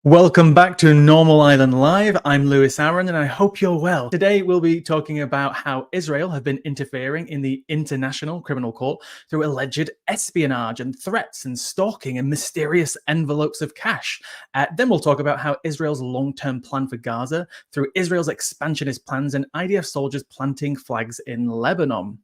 Welcome back to Normal Island Live. I'm Lewis Aaron and I hope you're well. Today we'll be talking about how Israel have been interfering in the International Criminal Court through alleged espionage and threats and stalking and mysterious envelopes of cash. Then we'll talk about how Israel's long-term plan for Gaza through Israel's expansionist plans and IDF soldiers planting flags in Lebanon.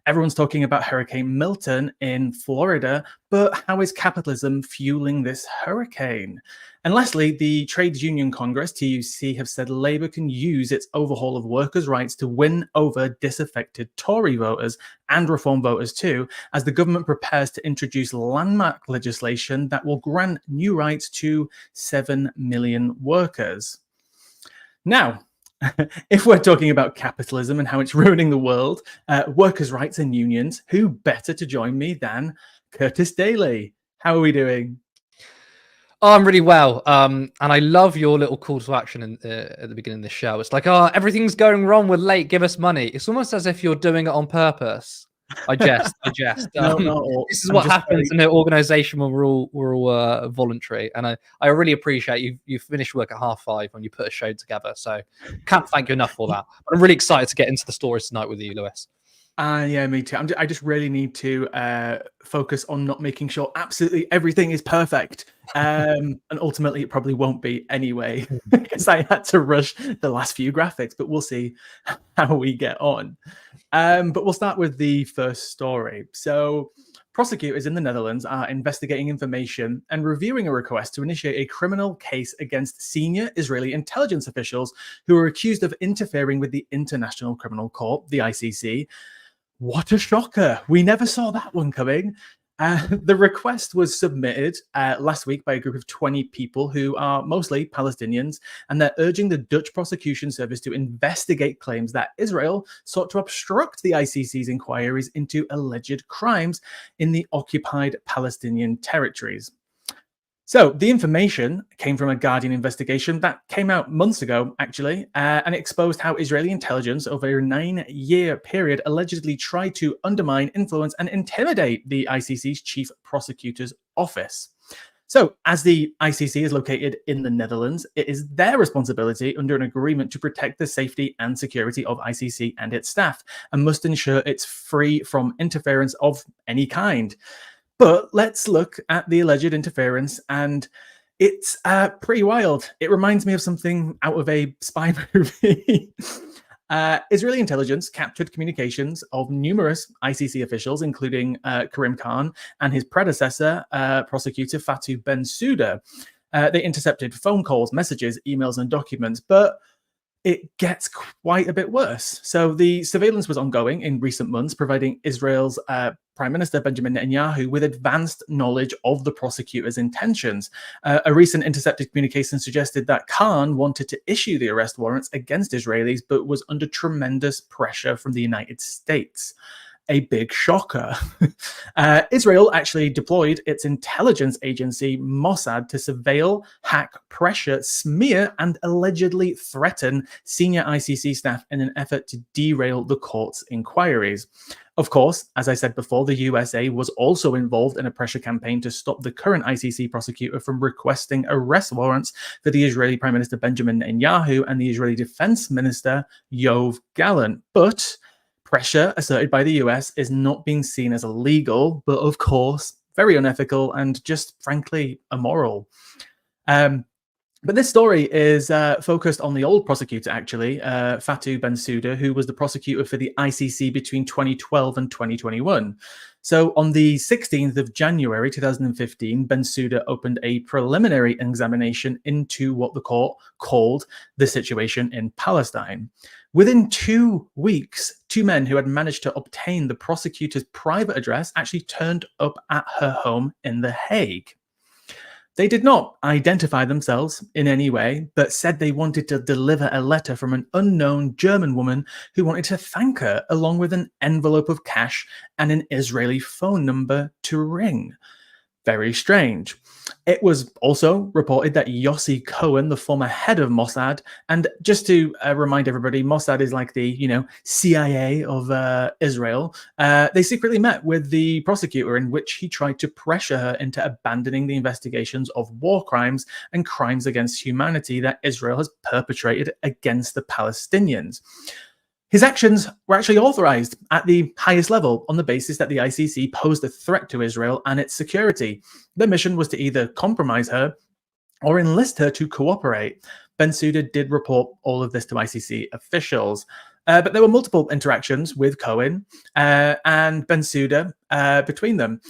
Everyone's talking about Hurricane Milton in Florida, but how is capitalism fueling this hurricane? And lastly, the Trades Union Congress, TUC, have said Labour can use its overhaul of workers' rights to win over disaffected Tory voters and Reform voters too, as the government prepares to introduce landmark legislation that will grant new rights to 7 million workers. Now, if we're talking about capitalism and how it's ruining the world, workers' rights and unions, who better to join me than Curtis Daly? How are we doing? Oh, I'm really well. And I love your little call to action at the beginning of the show. It's like, oh, everything's going wrong. We're late. Give us money. It's almost as if you're doing it on purpose. I jest. No, this is what happens in an organization when we're all voluntary. And I really appreciate you finished work at 5:30 when you put a show together. So can't thank you enough for that. But I'm really excited to get into the stories tonight with you, Lewis. Yeah, me too. I just really need to focus on not making sure absolutely everything is perfect. And ultimately, it probably won't be anyway, because I had to rush the last few graphics, but we'll see how we get on. But we'll start with the first story. So prosecutors in the Netherlands are investigating information and reviewing a request to initiate a criminal case against senior Israeli intelligence officials who are accused of interfering with the International Criminal Court, the ICC. What a shocker. We never saw that one coming. The request was submitted last week by a group of 20 people who are mostly Palestinians, and they're urging the Dutch prosecution service to investigate claims that Israel sought to obstruct the ICC's inquiries into alleged crimes in the occupied Palestinian territories. So the information came from a Guardian investigation that came out months ago, actually, and it exposed how Israeli intelligence over a 9-year period allegedly tried to undermine, influence, and intimidate the ICC's chief prosecutor's office. So as the ICC is located in the Netherlands, it is their responsibility under an agreement to protect the safety and security of ICC and its staff, and must ensure it's free from interference of any kind. But let's look at the alleged interference, and it's pretty wild. It reminds me of something out of a spy movie. Israeli intelligence captured communications of numerous ICC officials, including Karim Khan and his predecessor, prosecutor Fatou Bensouda. They intercepted phone calls, messages, emails, and documents, but it gets quite a bit worse. So the surveillance was ongoing in recent months, providing Israel's Prime Minister Benjamin Netanyahu with advanced knowledge of the prosecutor's intentions. A recent intercepted communication suggested that Khan wanted to issue the arrest warrants against Israelis, but was under tremendous pressure from the United States. A big shocker. Israel actually deployed its intelligence agency, Mossad, to surveil, hack, pressure, smear, and allegedly threaten senior ICC staff in an effort to derail the court's inquiries. Of course, as I said before, the USA was also involved in a pressure campaign to stop the current ICC prosecutor from requesting arrest warrants for the Israeli Prime Minister Benjamin Netanyahu and the Israeli Defense Minister Yoav Gallant. But pressure asserted by the US is not being seen as illegal, but of course, very unethical and just frankly immoral. But this story is focused on the old prosecutor, actually, Fatou Bensouda, who was the prosecutor for the ICC between 2012 and 2021. So on the 16th of January 2015, Bensouda opened a preliminary examination into what the court called the situation in Palestine. Within 2 weeks, 2 men who had managed to obtain the prosecutor's private address actually turned up at her home in The Hague. They did not identify themselves in any way, but said they wanted to deliver a letter from an unknown German woman who wanted to thank her, along with an envelope of cash and an Israeli phone number to ring. Very strange. It was also reported that Yossi Cohen, the former head of Mossad, and just to remind everybody, Mossad is like the CIA of Israel. They secretly met with the prosecutor, in which he tried to pressure her into abandoning the investigations of war crimes and crimes against humanity that Israel has perpetrated against the Palestinians. His actions were actually authorized at the highest level on the basis that the ICC posed a threat to Israel and its security. Their mission was to either compromise her or enlist her to cooperate. Bensouda did report all of this to ICC officials. But there were multiple interactions with Cohen and Bensouda between them.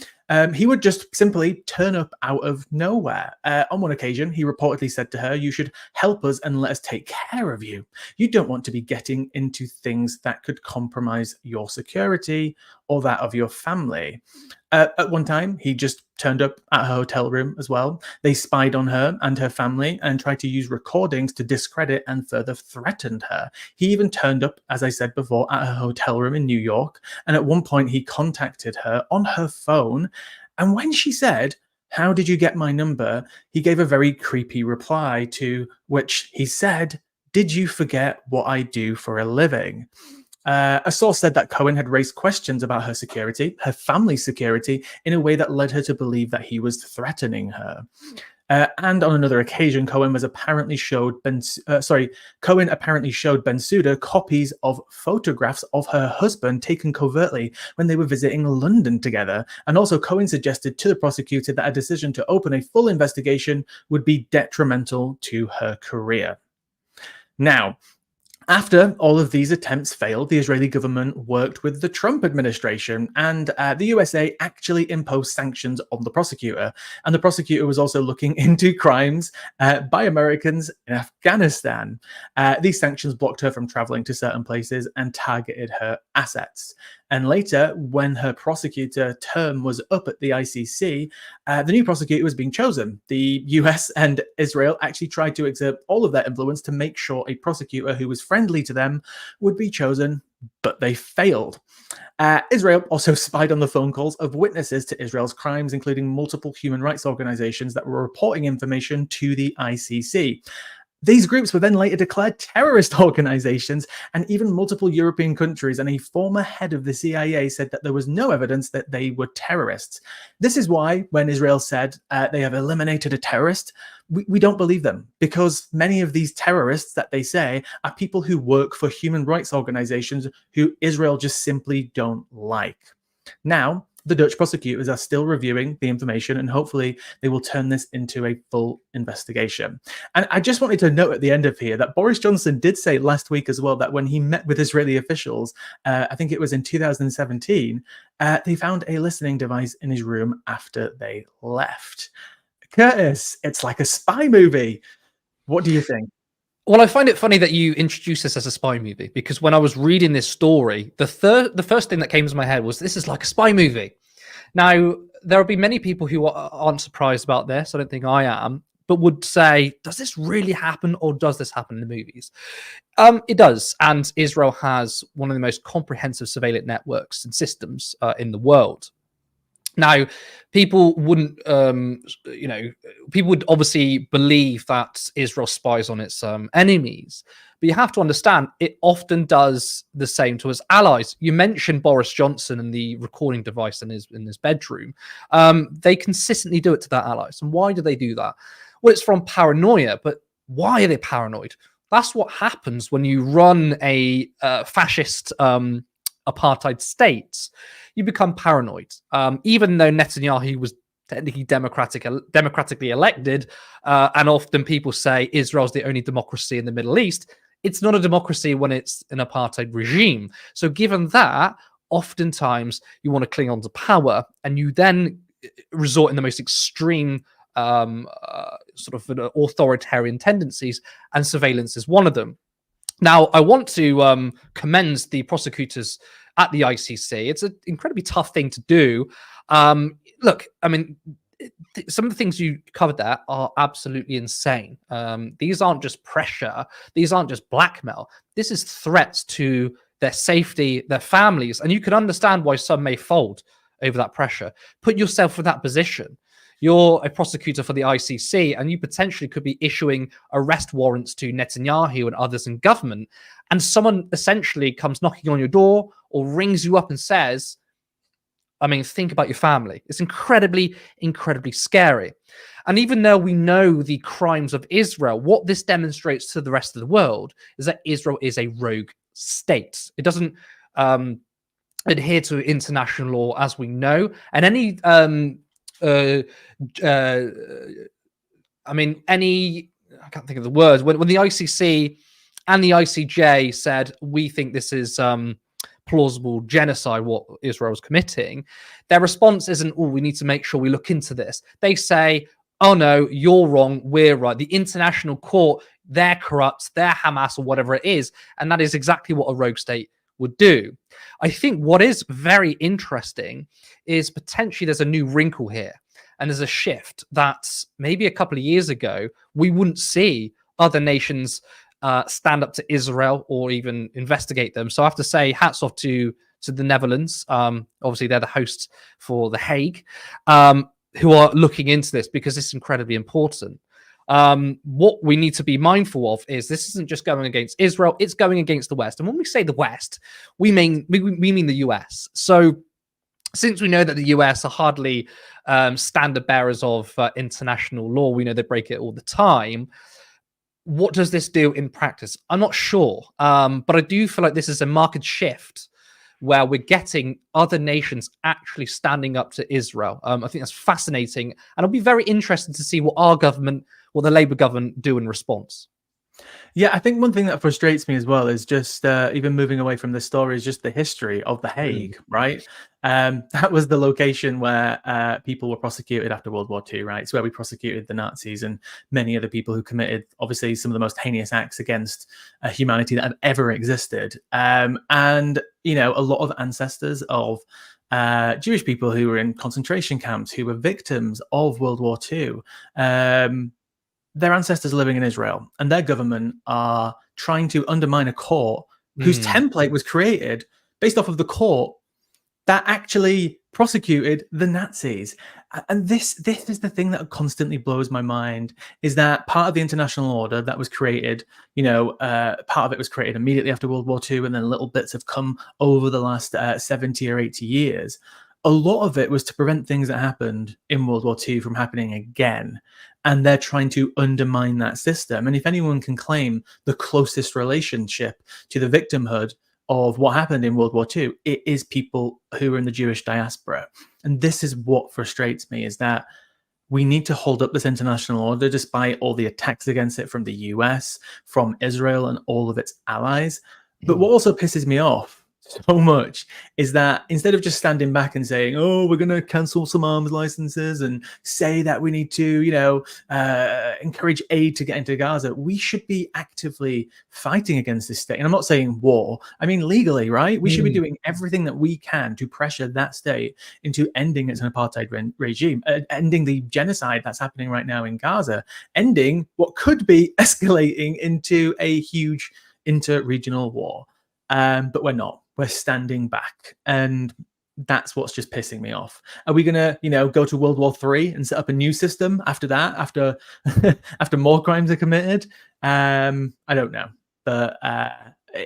He would just simply turn up out of nowhere. On one occasion, he reportedly said to her, "You should help us and let us take care of you. You don't want to be getting into things that could compromise your security or that of your family." At one time, he just turned up at her hotel room as well. They spied on her and her family and tried to use recordings to discredit and further threatened her. He even turned up, as I said before, at her hotel room in New York. And at one point, he contacted her on her phone. And when she said, "How did you get my number?" he gave a very creepy reply, to which he said, "Did you forget what I do for a living?" A source said that Cohen had raised questions about her security, her family's security, in a way that led her to believe that he was threatening her. And on another occasion, Cohen apparently showed Bensouda copies of photographs of her husband taken covertly when they were visiting London together. And also, Cohen suggested to the prosecutor that a decision to open a full investigation would be detrimental to her career. Now, after all of these attempts failed, the Israeli government worked with the Trump administration, and the USA actually imposed sanctions on the prosecutor. And the prosecutor was also looking into crimes by Americans in Afghanistan. These sanctions blocked her from traveling to certain places and targeted her assets. And later, when her prosecutor term was up at the ICC, the new prosecutor was being chosen. The US and Israel actually tried to exert all of their influence to make sure a prosecutor who was friendly to them would be chosen, but they failed. Israel also spied on the phone calls of witnesses to Israel's crimes, including multiple human rights organizations that were reporting information to the ICC. These groups were then later declared terrorist organizations, and even multiple European countries and a former head of the CIA said that there was no evidence that they were terrorists. This is why when Israel said they have eliminated a terrorist, we don't believe them, because many of these terrorists that they say are people who work for human rights organizations who Israel just simply don't like. Now, the Dutch prosecutors are still reviewing the information, and hopefully they will turn this into a full investigation. And I just wanted to note at the end of here that Boris Johnson did say last week as well that when he met with Israeli officials, I think it was in 2017, they found a listening device in his room after they left. Curtis, it's like a spy movie. What do you think? Well, I find it funny that you introduced this as a spy movie, because when I was reading this story, the first thing that came to my head was, this is like a spy movie. Now, there will be many people who aren't surprised about this. I don't think I am, but would say, does this really happen, or does this happen in the movies? It does. And Israel has one of the most comprehensive surveillance networks and systems in the world. Now, people wouldn't, people would obviously believe that Israel spies on its enemies, but you have to understand it often does the same to its allies. You mentioned Boris Johnson and the recording device in his bedroom. They consistently do it to their allies. And why do they do that? Well, it's from paranoia, but why are they paranoid? That's what happens when you run a fascist apartheid states. You become paranoid. Even though Netanyahu was technically democratically elected, and often people say Israel's the only democracy in the Middle East, it's not a democracy when it's an apartheid regime. So given that, oftentimes you want to cling on to power, and you then resort in the most extreme sort of authoritarian tendencies, and surveillance is one of them. Now, I want to commend the prosecutors at the ICC. It's an incredibly tough thing to do. Look, I mean, some of the things you covered there are absolutely insane. These aren't just pressure. These aren't just blackmail. This is threats to their safety, their families. And you can understand why some may fold over that pressure. Put yourself in that position. You're a prosecutor for the ICC, and you potentially could be issuing arrest warrants to Netanyahu and others in government. And someone essentially comes knocking on your door or rings you up and says, I mean, think about your family. It's incredibly, incredibly scary. And even though we know the crimes of Israel, what this demonstrates to the rest of the world is that Israel is a rogue state. It doesn't adhere to international law, as we know. And any, I can't think of the words. When the ICC and the ICJ said, we think this is plausible genocide, what Israel is committing, their response isn't, oh, we need to make sure we look into this. They say, oh no, you're wrong, we're right. The international court, they're corrupt, they're Hamas or whatever it is. And that is exactly what a rogue state would do. I think what is very interesting is potentially there's a new wrinkle here. And there's a shift that maybe a couple of years ago, we wouldn't see other nations stand up to Israel or even investigate them. So I have to say hats off to the Netherlands. Obviously, they're the hosts for The Hague, who are looking into this because it's incredibly important. What we need to be mindful of is this isn't just going against Israel, it's going against the West. And when we say the West, we mean the US. So since we know that the US are hardly standard bearers of international law, we know they break it all the time. What does this do in practice? I'm not sure, but I do feel like this is a marked shift where we're getting other nations actually standing up to Israel. I think that's fascinating, and I'll be very interested to see what our government, what the Labour government do in response. Yeah, I think one thing that frustrates me as well is just even moving away from this story is just the history of The Hague, right? That was the location where people were prosecuted after World War II, right? It's where we prosecuted the Nazis and many other people who committed, obviously, some of the most heinous acts against humanity that have ever existed. And, you know, a lot of ancestors of Jewish people who were in concentration camps, who were victims of World War II, their ancestors living in Israel, and their government are trying to undermine a court whose template was created based off of the court that actually prosecuted the Nazis. And this is the thing that constantly blows my mind, is that part of the international order that was created, you know, part of it was created immediately after World War II, and then little bits have come over the last 70 or 80 years. A lot of it was to prevent things that happened in World War II from happening again. And they're trying to undermine that system. And if anyone can claim the closest relationship to the victimhood of what happened in World War II, it is people who are in the Jewish diaspora. And this is what frustrates me, is that we need to hold up this international order despite all the attacks against it from the US, from Israel, and all of its allies. But what also pisses me off so much is that instead of just standing back and saying, oh, we're going to cancel some arms licenses and say that we need to, you know, encourage aid to get into Gaza, we should be actively fighting against this state. And I'm not saying war, I mean legally, right? We should be doing everything that we can to pressure that state into ending its apartheid regime, ending the genocide that's happening right now in Gaza, ending what could be escalating into a huge inter-regional war. But we're not. We're standing back, and that's what's just pissing me off. Are we gonna, you know, go to World War III and set up a new system after that? After after more crimes are committed? I don't know, but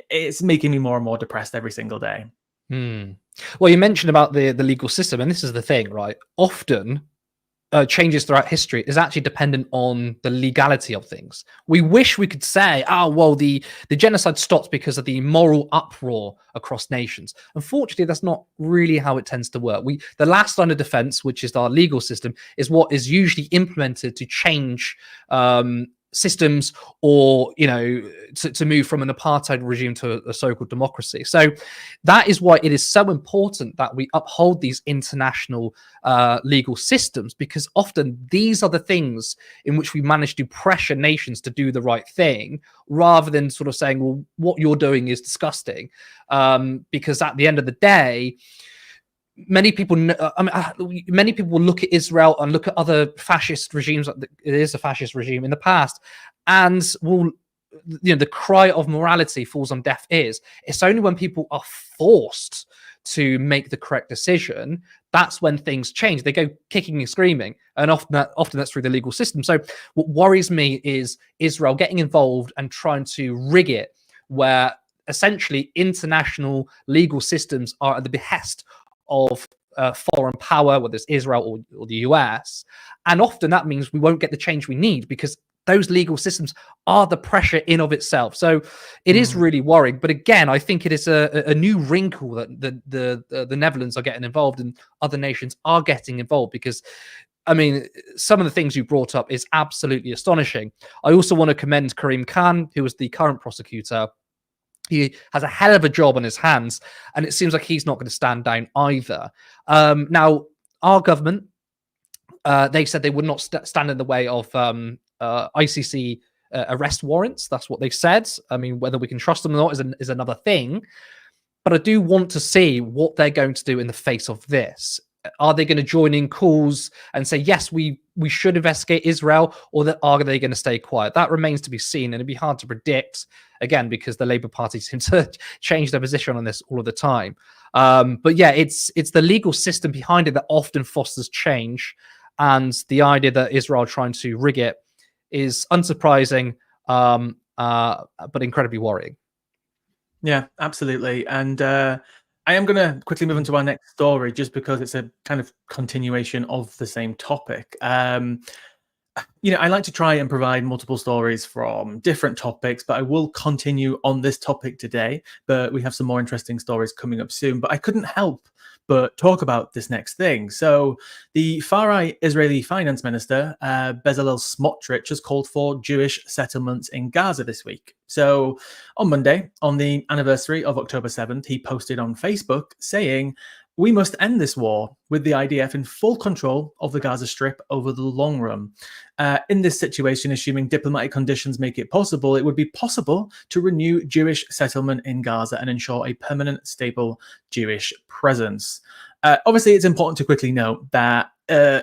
it's making me more and more depressed every single day. Well, you mentioned about the legal system, and this is the thing, right? Often changes throughout history is actually dependent on the legality of things. We wish we could say, oh, well, the genocide stopped because of the moral uproar across nations. Unfortunately, that's not really how it tends to work. The last line of defense, which is our legal system, is what is usually implemented to change systems, or, you know, to move from an apartheid regime to a so-called democracy. So that is why it is so important that we uphold these international legal systems, because often these are the things in which we manage to pressure nations to do the right thing, rather than sort of saying, well, what you're doing is disgusting, because at the end of the day, many people will look at Israel and look at other fascist regimes. It is a fascist regime in the past, and will, you know, the cry of morality falls on deaf ears. It's only when people are forced to make the correct decision that's when things change. They go kicking and screaming, and often that's through the legal system. So what worries me is Israel getting involved and trying to rig it, where essentially international legal systems are at the behest of foreign power, whether it's Israel or the US. And often that means we won't get the change we need, because those legal systems are the pressure in of itself. So it is really worrying. But again, I think it is a new wrinkle that the Netherlands are getting involved, and other nations are getting involved, because I mean, some of the things you brought up is absolutely astonishing. I also want to commend Karim Khan, who is the current prosecutor. He has a hell of a job on his hands, and it seems like he's not going to stand down either. Now, our government, they said they would not stand in the way of ICC arrest warrants. That's what they said. I mean, whether we can trust them or not is another thing. But I do want to see what they're going to do in the face of this. Are they going to join in calls and say, yes, we should investigate Israel, or are they going to stay quiet? That remains to be seen, and it'd be hard to predict, again, because the Labour Party seem to change their position on this all of the time. But yeah, it's the legal system behind it that often fosters change, and the idea that Israel trying to rig it is unsurprising, but incredibly worrying. Yeah, absolutely. And I am going to quickly move on to our next story, just because it's a kind of continuation of the same topic. I like to try and provide multiple stories from different topics, but I will continue on this topic today. But we have some more interesting stories coming up soon. But I couldn't help but talk about this next thing. So the far-right Israeli finance minister, Bezalel Smotrich, has called for Jewish settlements in Gaza this week. So on Monday, on the anniversary of October 7th, he posted on Facebook saying, "We must end this war with the IDF in full control of the Gaza Strip over the long run. In this situation, assuming diplomatic conditions make it possible, it would be possible to renew Jewish settlement in Gaza and ensure a permanent, stable Jewish presence." Obviously, it's important to quickly note that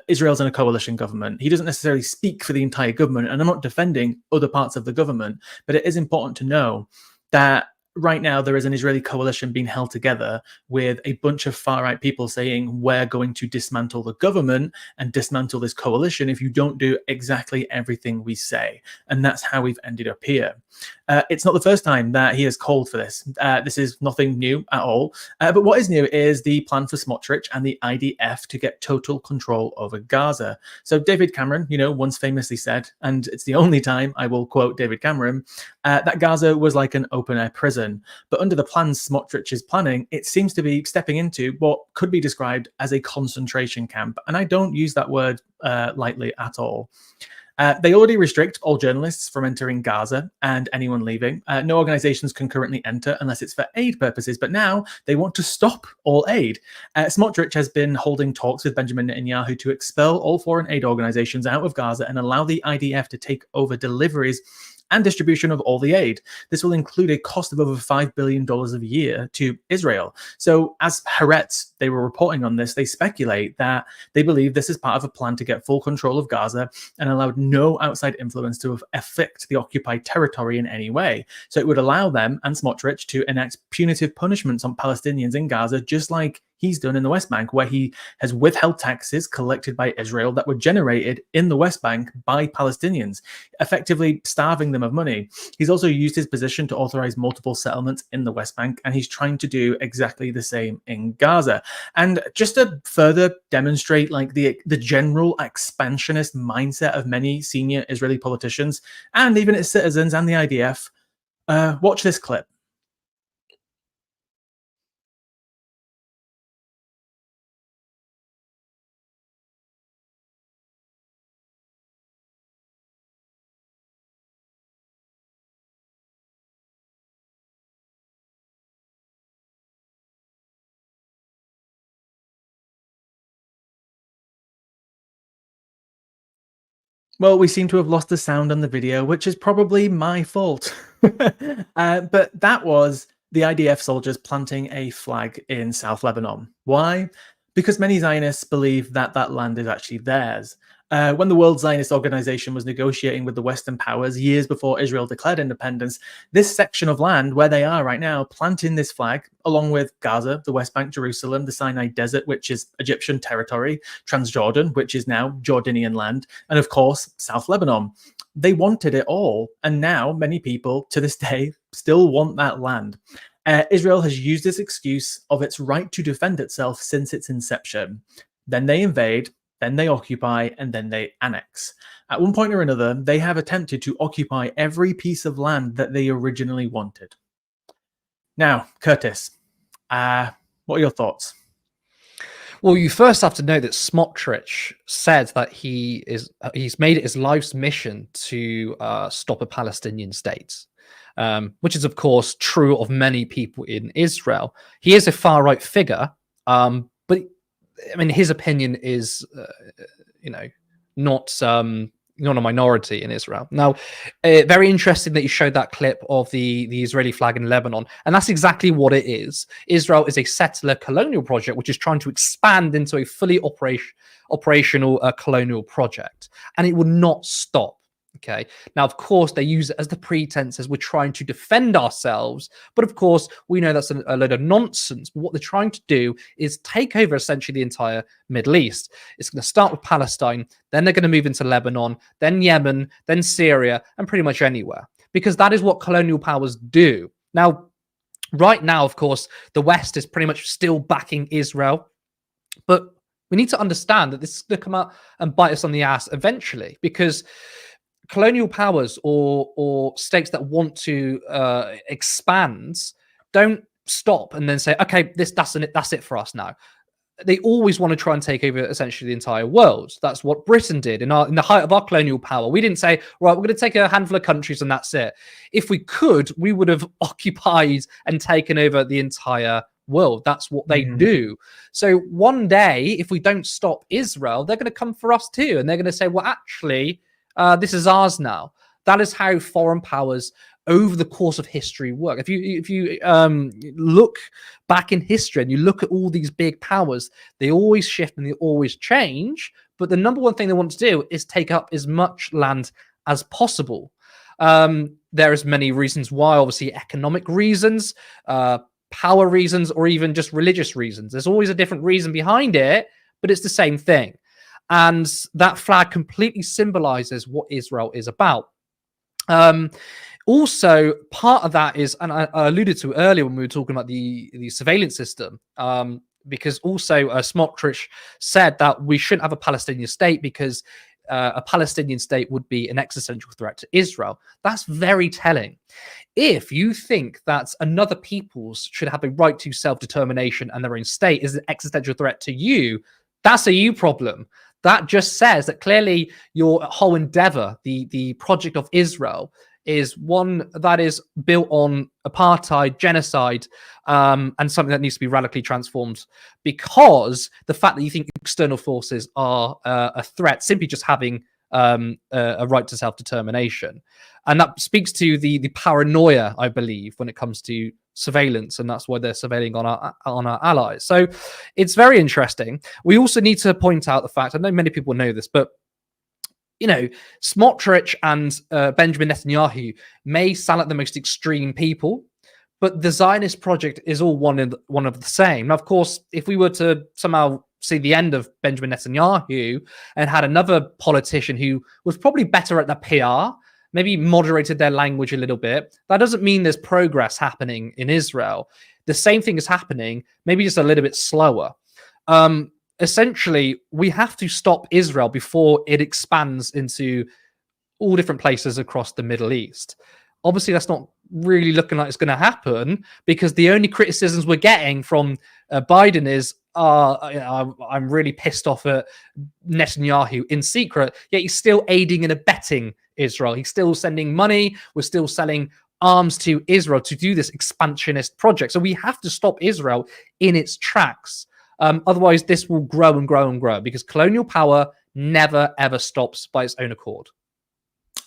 Israel's in a coalition government. He doesn't necessarily speak for the entire government, and I'm not defending other parts of the government, but it is important to know that right now there is an Israeli coalition being held together with a bunch of far-right people saying, we're going to dismantle the government and dismantle this coalition if you don't do exactly everything we say. And that's how we've ended up here. It's not the first time that he has called for this. This is nothing new at all. But what is new is the plan for Smotrich and the IDF to get total control over Gaza. So David Cameron, once famously said, and it's the only time I will quote David Cameron, that Gaza was like an open-air prison. But under the plans Smotrich is planning, it seems to be stepping into what could be described as a concentration camp. And I don't use that word lightly at all. They already restrict all journalists from entering Gaza and anyone leaving. No organizations can currently enter unless it's for aid purposes, but now they want to stop all aid. Smotrich has been holding talks with Benjamin Netanyahu to expel all foreign aid organizations out of Gaza and allow the IDF to take over deliveries and distribution of all the aid. This will include a cost of over $5 billion a year to Israel. So as Haaretz, they were reporting on this, they speculate that they believe this is part of a plan to get full control of Gaza and allow no outside influence to affect the occupied territory in any way. So it would allow them and Smotrich to enact punitive punishments on Palestinians in Gaza, just like he's done in the West Bank, where he has withheld taxes collected by Israel that were generated in the West Bank by Palestinians, effectively starving them of money. He's also used his position to authorize multiple settlements in the West Bank, and he's trying to do exactly the same in Gaza. And just to further demonstrate the general expansionist mindset of many senior Israeli politicians, and even its citizens and the IDF, watch this clip. Well, we seem to have lost the sound on the video, which is probably my fault. But that was the IDF soldiers planting a flag in South Lebanon. Why? Because many Zionists believe that that land is actually theirs. When the World Zionist Organization was negotiating with the Western powers years before Israel declared independence, this section of land where they are right now, planting this flag, along with Gaza, the West Bank, Jerusalem, the Sinai Desert, which is Egyptian territory, Transjordan, which is now Jordanian land, and of course, South Lebanon. They wanted it all. And now many people to this day still want that land. Israel has used this excuse of its right to defend itself since its inception. Then they invade, then they occupy, and then they annex. At one point or another, they have attempted to occupy every piece of land that they originally wanted. Now, Curtis, what are your thoughts? Well, you first have to know that Smotrich said that he's made it his life's mission to stop a Palestinian state, which is, of course, true of many people in Israel. He is a far-right figure, but I mean, his opinion is, not a minority in Israel. Now, very interesting that you showed that clip of the Israeli flag in Lebanon, and that's exactly what it is. Israel is a settler colonial project which is trying to expand into a fully operational colonial project, and it will not stop. Okay. Now, of course, they use it as the pretense as we're trying to defend ourselves. But of course, we know that's a load of nonsense. But what they're trying to do is take over essentially the entire Middle East. It's going to start with Palestine. Then they're going to move into Lebanon, then Yemen, then Syria, and pretty much anywhere. Because that is what colonial powers do. Now, right now, of course, the West is pretty much still backing Israel. But we need to understand that this is going to come out and bite us on the ass eventually. Because colonial powers or states that want to expand don't stop and then say, okay, that's it for us now. They always want to try and take over essentially the entire world. That's what Britain did in the height of our colonial power. We didn't say, right, we're going to take a handful of countries and that's it. If we could, we would have occupied and taken over the entire world. That's what they do. So one day, if we don't stop Israel, they're going to come for us too. And they're going to say, well, actually, this is ours now. That is how foreign powers over the course of history work. If you look back in history and you look at all these big powers, they always shift and they always change. But the number one thing they want to do is take up as much land as possible. There is many reasons why, obviously economic reasons, power reasons, or even just religious reasons. There's always a different reason behind it, but it's the same thing. And that flag completely symbolizes what Israel is about. Also, part of that is, and I alluded to earlier when we were talking about the surveillance system, because also Smotrich said that we shouldn't have a Palestinian state because a Palestinian state would be an existential threat to Israel. That's very telling. If you think that another peoples should have a right to self-determination and their own state is an existential threat to you, that's a you problem. That just says that clearly your whole endeavor, the project of Israel, is one that is built on apartheid, genocide, and something that needs to be radically transformed, because the fact that you think external forces are a threat, simply just having a right to self-determination. And that speaks to the paranoia, I believe, when it comes to surveillance, and that's why they're surveilling on our allies. So it's very interesting. We also need to point out the fact, I know many people know this, but Smotrich and Benjamin Netanyahu may sound like the most extreme people, but the Zionist project is all one of the same. Now, of course, if we were to somehow see the end of Benjamin Netanyahu and had another politician who was probably better at the PR, maybe moderated their language a little bit, that doesn't mean there's progress happening in Israel. The same thing is happening, maybe just a little bit slower. Essentially, we have to stop Israel before it expands into all different places across the Middle East. Obviously, that's not really looking like it's going to happen, because the only criticisms we're getting from Biden is, I'm really pissed off at Netanyahu in secret, yet he's still aiding and abetting Israel. He's still sending money. We're still selling arms to Israel to do this expansionist project. So we have to stop Israel in its tracks. Otherwise, this will grow and grow and grow, because colonial power never, ever stops by its own accord.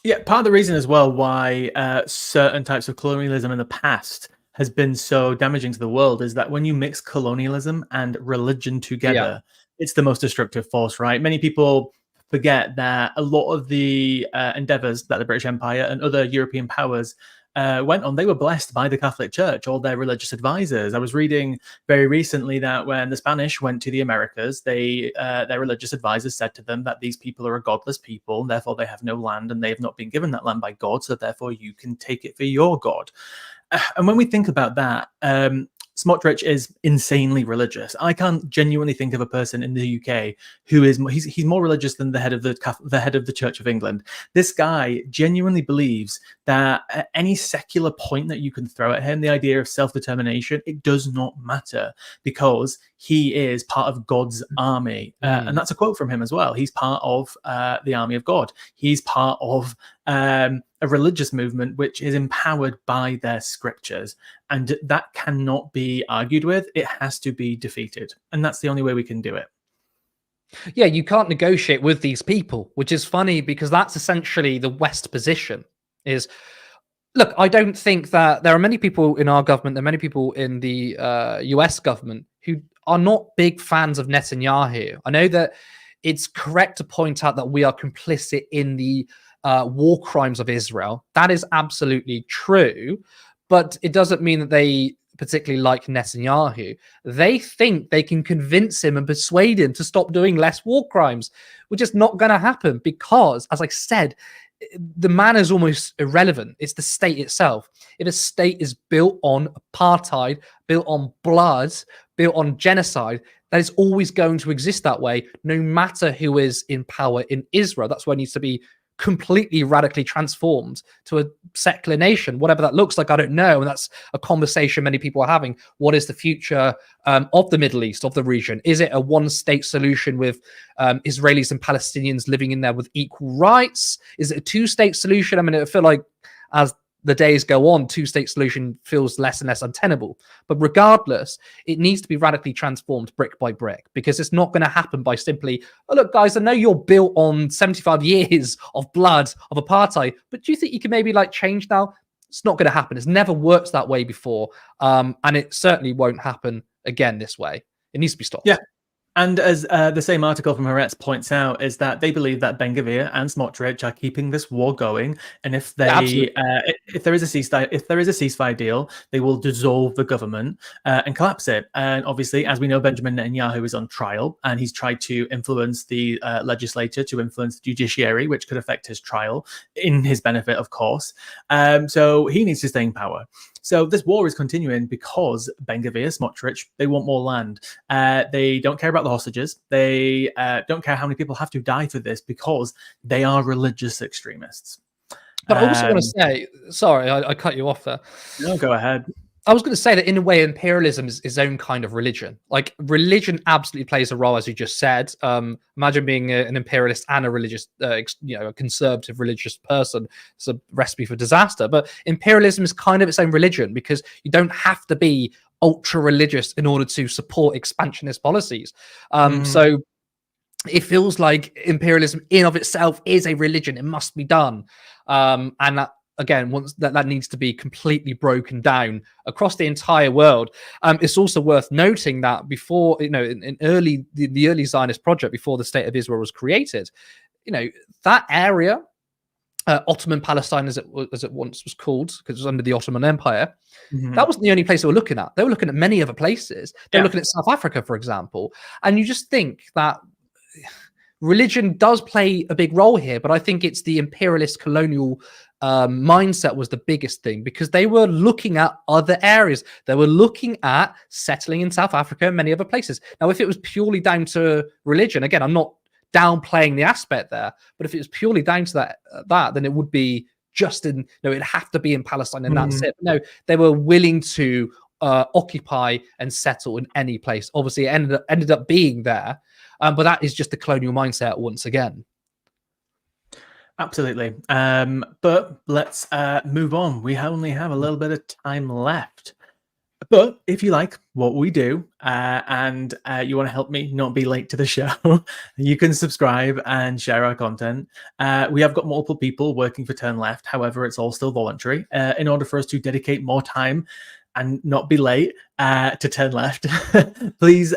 Yeah, part of the reason as well why certain types of colonialism in the past has been so damaging to the world is that when you mix colonialism and religion together, it's the most destructive force, right? Many people forget that a lot of the endeavors that the British Empire and other European powers went on, they were blessed by the Catholic Church or their religious advisors. I was reading very recently that when the Spanish went to the Americas, their religious advisors said to them that these people are a godless people, and therefore they have no land, and they have not been given that land by God, so therefore you can take it for your God. And when we think about that, Smotrich is insanely religious. I can't genuinely think of a person in the UK who is he's more religious than the head of the Church of England. This guy genuinely believes that at any secular point that you can throw at him, the idea of self-determination, it does not matter, because he is part of God's army. And that's a quote from him as well. He's part of the army of God. He's part of a religious movement which is empowered by their scriptures, and that cannot be argued with. It has to be defeated, and that's the only way we can do it. Yeah, you can't negotiate with these people, which is funny because that's essentially the West position. Is, look, I don't think that there are many people in our government, there are many people in the US government who are not big fans of Netanyahu. I know that it's correct to point out that we are complicit in the war crimes of Israel. That is absolutely true, but it doesn't mean that they particularly like Netanyahu. They think they can convince him and persuade him to stop doing less war crimes, which is not going to happen because, as I said, the man is almost irrelevant. It's the state itself. If a state is built on apartheid, built on blood, built on genocide, that is always going to exist that way, no matter who is in power in Israel. That's why it needs to be completely radically transformed to a secular nation. Whatever that looks like, I don't know. And that's a conversation many people are having. What is the future of the Middle East, of the region? Is it a one-state solution with Israelis and Palestinians living in there with equal rights? Is it a two-state solution? I mean, I feel like as the days go on, two-state solution feels less and less untenable. But regardless, it needs to be radically transformed brick by brick, because it's not going to happen by simply, oh, look, guys, I know you're built on 75 years of blood, of apartheid, but do you think you can maybe like change now? It's not going to happen. It's never worked that way before. And it certainly won't happen again this way. It needs to be stopped. Yeah. And as the same article from Haaretz points out, is that they believe that Ben-Gvir and Smotrich are keeping this war going, and if they, if there is a ceasefire deal, they will dissolve the government and collapse it. And obviously, as we know, Benjamin Netanyahu is on trial, and he's tried to influence the legislature, to influence the judiciary, which could affect his trial in his benefit, of course. So he needs to stay in power. So this war is continuing because Ben-Gvir, Smotrich, they want more land. They don't care about the hostages. They don't care how many people have to die for this, because they are religious extremists. But I also want to say, sorry, I cut you off there. No, go ahead. I was going to say that in a way, imperialism is its own kind of religion. Like, religion absolutely plays a role, as you just said. Imagine being an imperialist and a religious, a conservative religious person. It's a recipe for disaster. But imperialism is kind of its own religion, because you don't have to be ultra religious in order to support expansionist policies. So it feels like imperialism in of itself is a religion. It must be done. And that, again, once that needs to be completely broken down across the entire world. It's also worth noting that before, in the early Zionist project, before the State of Israel was created, that area, Ottoman Palestine, as it once was called, because it was under the Ottoman Empire, that wasn't the only place they were looking at. They were looking at many other places. They were looking at South Africa, for example. And you just think that religion does play a big role here, but I think it's the imperialist colonial mindset was the biggest thing, because they were looking at other areas. They were looking at settling in South Africa and many other places. Now, if it was purely down to religion, again, I'm not downplaying the aspect there, but if it was purely down to that, then it would be just in, it'd have to be in Palestine and that's it. No, they were willing to occupy and settle in any place. Obviously, it ended up being there, but that is just the colonial mindset once again. Absolutely. But let's move on. We only have a little bit of time left. But if you like what we do and you want to help me not be late to the show, you can subscribe and share our content. We have got multiple people working for Turn Left. However, it's all still voluntary. In order for us to dedicate more time and not be late to Turn Left, please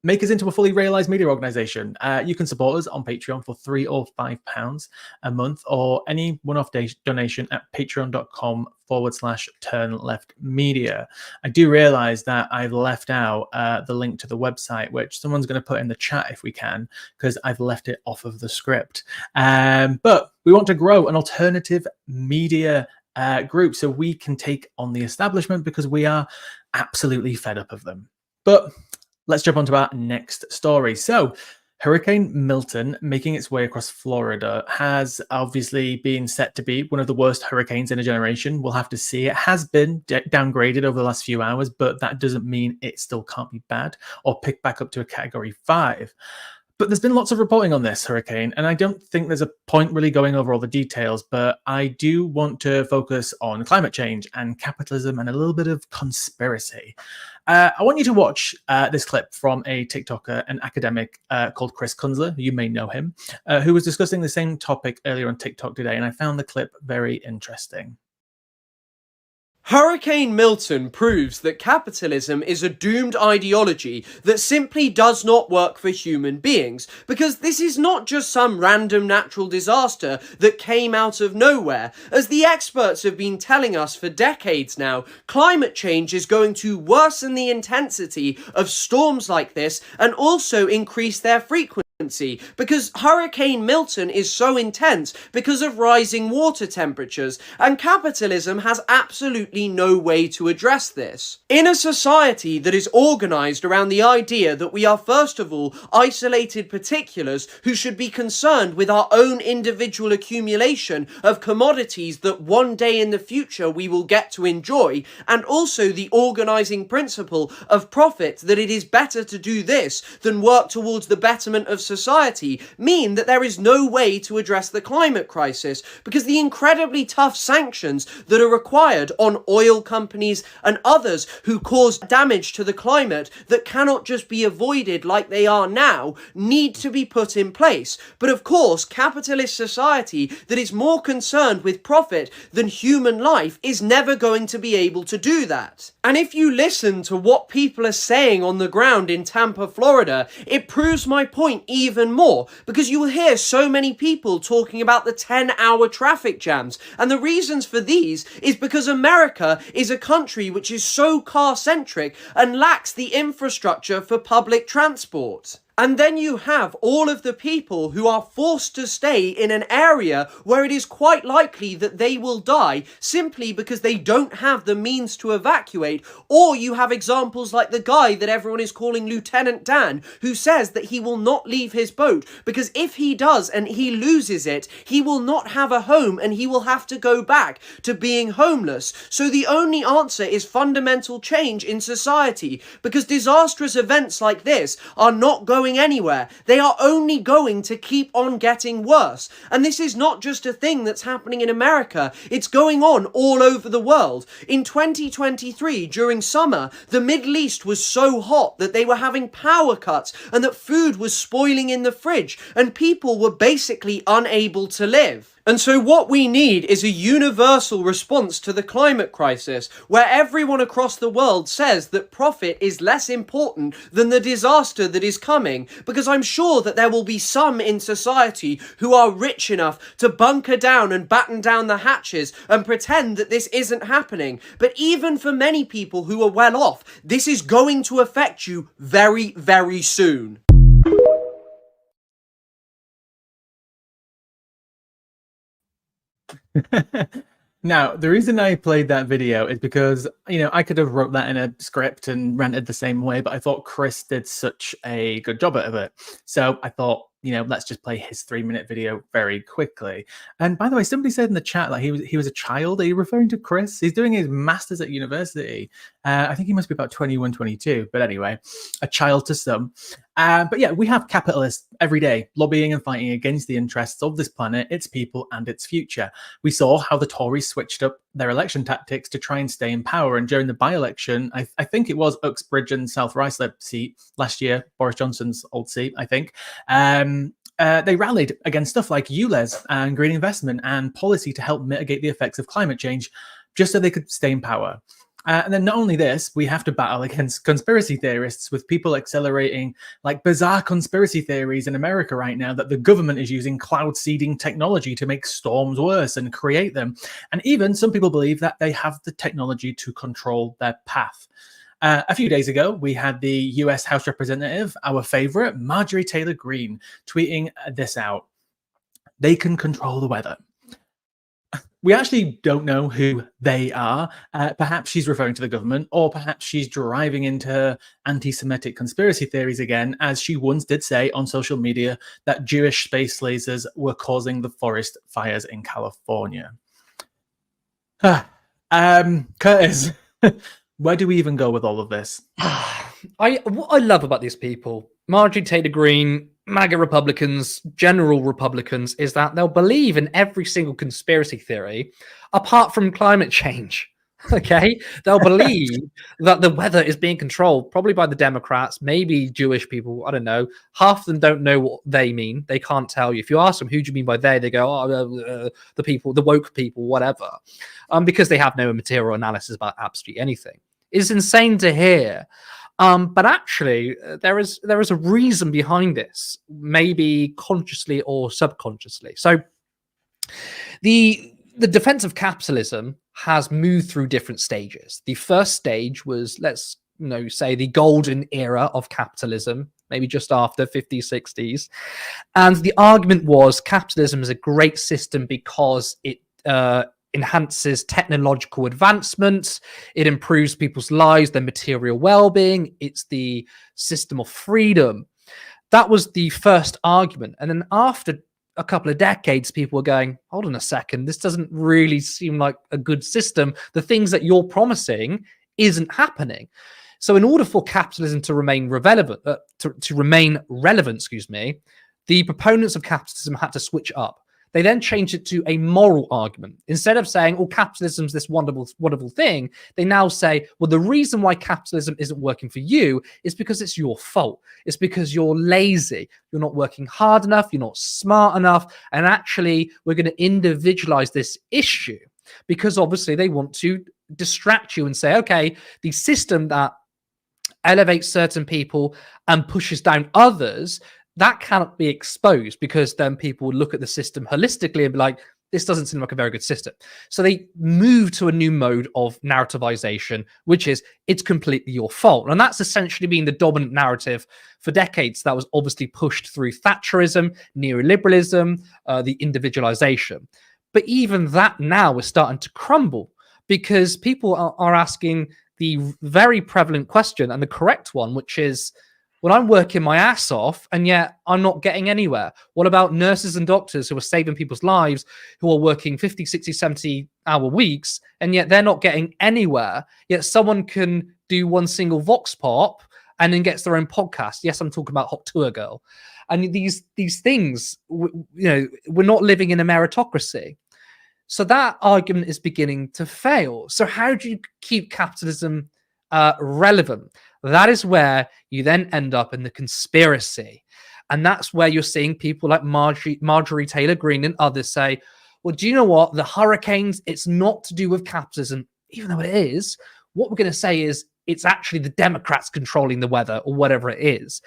make us into a fully realized media organization. You can support us on Patreon for £3 or £5 a month, or any one-off donation at patreon.com/turnleftmedia. I do realize that I've left out the link to the website, which someone's going to put in the chat if we can, because I've left it off of the script. But we want to grow an alternative media group so we can take on the establishment, because we are absolutely fed up of them. But let's jump on to our next story. So Hurricane Milton, making its way across Florida, has obviously been set to be one of the worst hurricanes in a generation. We'll have to see. It has been downgraded over the last few hours, but that doesn't mean it still can't be bad or pick back up to a Category 5. But there's been lots of reporting on this hurricane, and I don't think there's a point really going over all the details, but I do want to focus on climate change and capitalism and a little bit of conspiracy. I want you to watch this clip from a TikToker, an academic called Chris Kunzler. You may know him, who was discussing the same topic earlier on TikTok today, and I found the clip very interesting. Hurricane Milton proves that capitalism is a doomed ideology that simply does not work for human beings, because this is not just some random natural disaster that came out of nowhere. As the experts have been telling us for decades now, climate change is going to worsen the intensity of storms like this and also increase their frequency. Because Hurricane Milton is so intense because of rising water temperatures, and capitalism has absolutely no way to address this. In a society that is organised around the idea that we are first of all isolated particulars who should be concerned with our own individual accumulation of commodities that one day in the future we will get to enjoy, and also the organising principle of profit, that it is better to do this than work towards the betterment of society, mean that there is no way to address the climate crisis, because the incredibly tough sanctions that are required on oil companies and others who cause damage to the climate that cannot just be avoided like they are now need to be put in place. But of course, capitalist society that is more concerned with profit than human life is never going to be able to do that. And if you listen to what people are saying on the ground in Tampa, Florida, it proves my point even more, because you will hear so many people talking about the 10-hour traffic jams, and the reasons for these is because America is a country which is so car-centric and lacks the infrastructure for public transport. And then you have all of the people who are forced to stay in an area where it is quite likely that they will die simply because they don't have the means to evacuate. Or you have examples like the guy that everyone is calling Lieutenant Dan, who says that he will not leave his boat because if he does and he loses it, he will not have a home and he will have to go back to being homeless. So the only answer is fundamental change in society, because disastrous events like this are not going anywhere. They are only going to keep on getting worse. And this is not just a thing that's happening in America, it's going on all over the world. In 2023, during summer, the Middle East was so hot that they were having power cuts and that food was spoiling in the fridge and people were basically unable to live. And so what we need is a universal response to the climate crisis, where everyone across the world says that profit is less important than the disaster that is coming, because I'm sure that there will be some in society who are rich enough to bunker down and batten down the hatches and pretend that this isn't happening. But even for many people who are well off, this is going to affect you very, very soon. Now, the reason I played that video is because, I could have wrote that in a script and ranted the same way, but I thought Chris did such a good job of it. So I thought, let's just play his 3-minute video very quickly. And by the way, somebody said in the chat that he was a child. Are you referring to Chris? He's doing his master's at university. I think he must be about 21, 22. But anyway, a child to some. But yeah, we have capitalists every day lobbying and fighting against the interests of this planet, its people, and its future. We saw how the Tories switched up their election tactics to try and stay in power. And during the by-election, I think it was Uxbridge and South Ruislip seat last year, Boris Johnson's old seat, I think. They rallied against stuff like ULEZ and green investment and policy to help mitigate the effects of climate change, just so they could stay in power. And then not only this, we have to battle against conspiracy theorists, with people accelerating like bizarre conspiracy theories in America right now that the government is using cloud seeding technology to make storms worse and create them. And even some people believe that they have the technology to control their path. A few days ago, we had the US House Representative, our favorite, Marjorie Taylor Greene, tweeting this out. They can control the weather. We actually don't know who they are. Perhaps she's referring to the government, or perhaps she's driving into anti-Semitic conspiracy theories again, as she once did say on social media that Jewish space lasers were causing the forest fires in California. Curtis, where do we even go with all of this? What I love about these people, Marjorie Taylor Greene, MAGA Republicans, general Republicans, is that they'll believe in every single conspiracy theory apart from climate change. Okay, they'll believe that the weather is being controlled probably by the Democrats, maybe Jewish people. I don't know. Half of them don't know what they mean. They can't tell you. If you ask them, who do you mean by they go, oh, the people, the woke people, whatever, because they have no material analysis about absolutely anything. It's insane to hear. But actually, there is a reason behind this, maybe consciously or subconsciously. So the defense of capitalism has moved through different stages. The first stage was, let's say, the golden era of capitalism, maybe just after 50s, 60s. And the argument was capitalism is a great system because it enhances technological advancements, it improves people's lives, their material well-being, it's the system of freedom. That was the first argument. And then after a couple of decades, people were going, hold on a second, this doesn't really seem like a good system. The things that you're promising isn't happening. So in order for capitalism to remain relevant, the proponents of capitalism had to switch up. They then changed it to a moral argument. Instead of saying, oh, capitalism's this wonderful, wonderful thing, they now say, well, the reason why capitalism isn't working for you is because it's your fault. It's because you're lazy. You're not working hard enough. You're not smart enough. And actually, we're going to individualize this issue because obviously they want to distract you and say, okay, the system that elevates certain people and pushes down others, that cannot be exposed, because then people would look at the system holistically and be like, this doesn't seem like a very good system. So they move to a new mode of narrativization, which is it's completely your fault. And that's essentially been the dominant narrative for decades. That was obviously pushed through Thatcherism, neoliberalism, the individualization. But even that now is starting to crumble, because people are asking the very prevalent question, and the correct one, which is, well, I'm working my ass off and yet I'm not getting anywhere. What about nurses and doctors who are saving people's lives, who are working 50, 60, 70-hour weeks, and yet they're not getting anywhere? Yet someone can do one single vox pop and then gets their own podcast. Yes, I'm talking about Hot Tour Girl. And these things, we're not living in a meritocracy. So that argument is beginning to fail. So how do you keep capitalism relevant? That is where you then end up in the conspiracy. And that's where you're seeing people like Marjorie Taylor Greene and others say, well, do you know what? The hurricanes, it's not to do with capitalism, even though it is. What we're going to say is it's actually the Democrats controlling the weather, or whatever it is.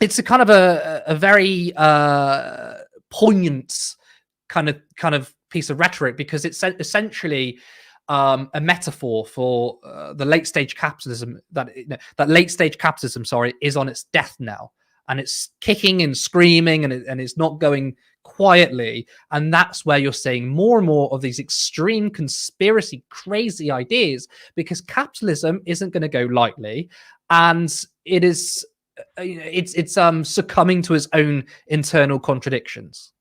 It's a kind of a very poignant kind of piece of rhetoric, because it's essentially a metaphor for the late stage capitalism, that late stage capitalism, is on its death knell, and it's kicking and screaming, and it's not going quietly. And that's where you're seeing more and more of these extreme conspiracy, crazy ideas, because capitalism isn't going to go lightly, and it's succumbing to its own internal contradictions.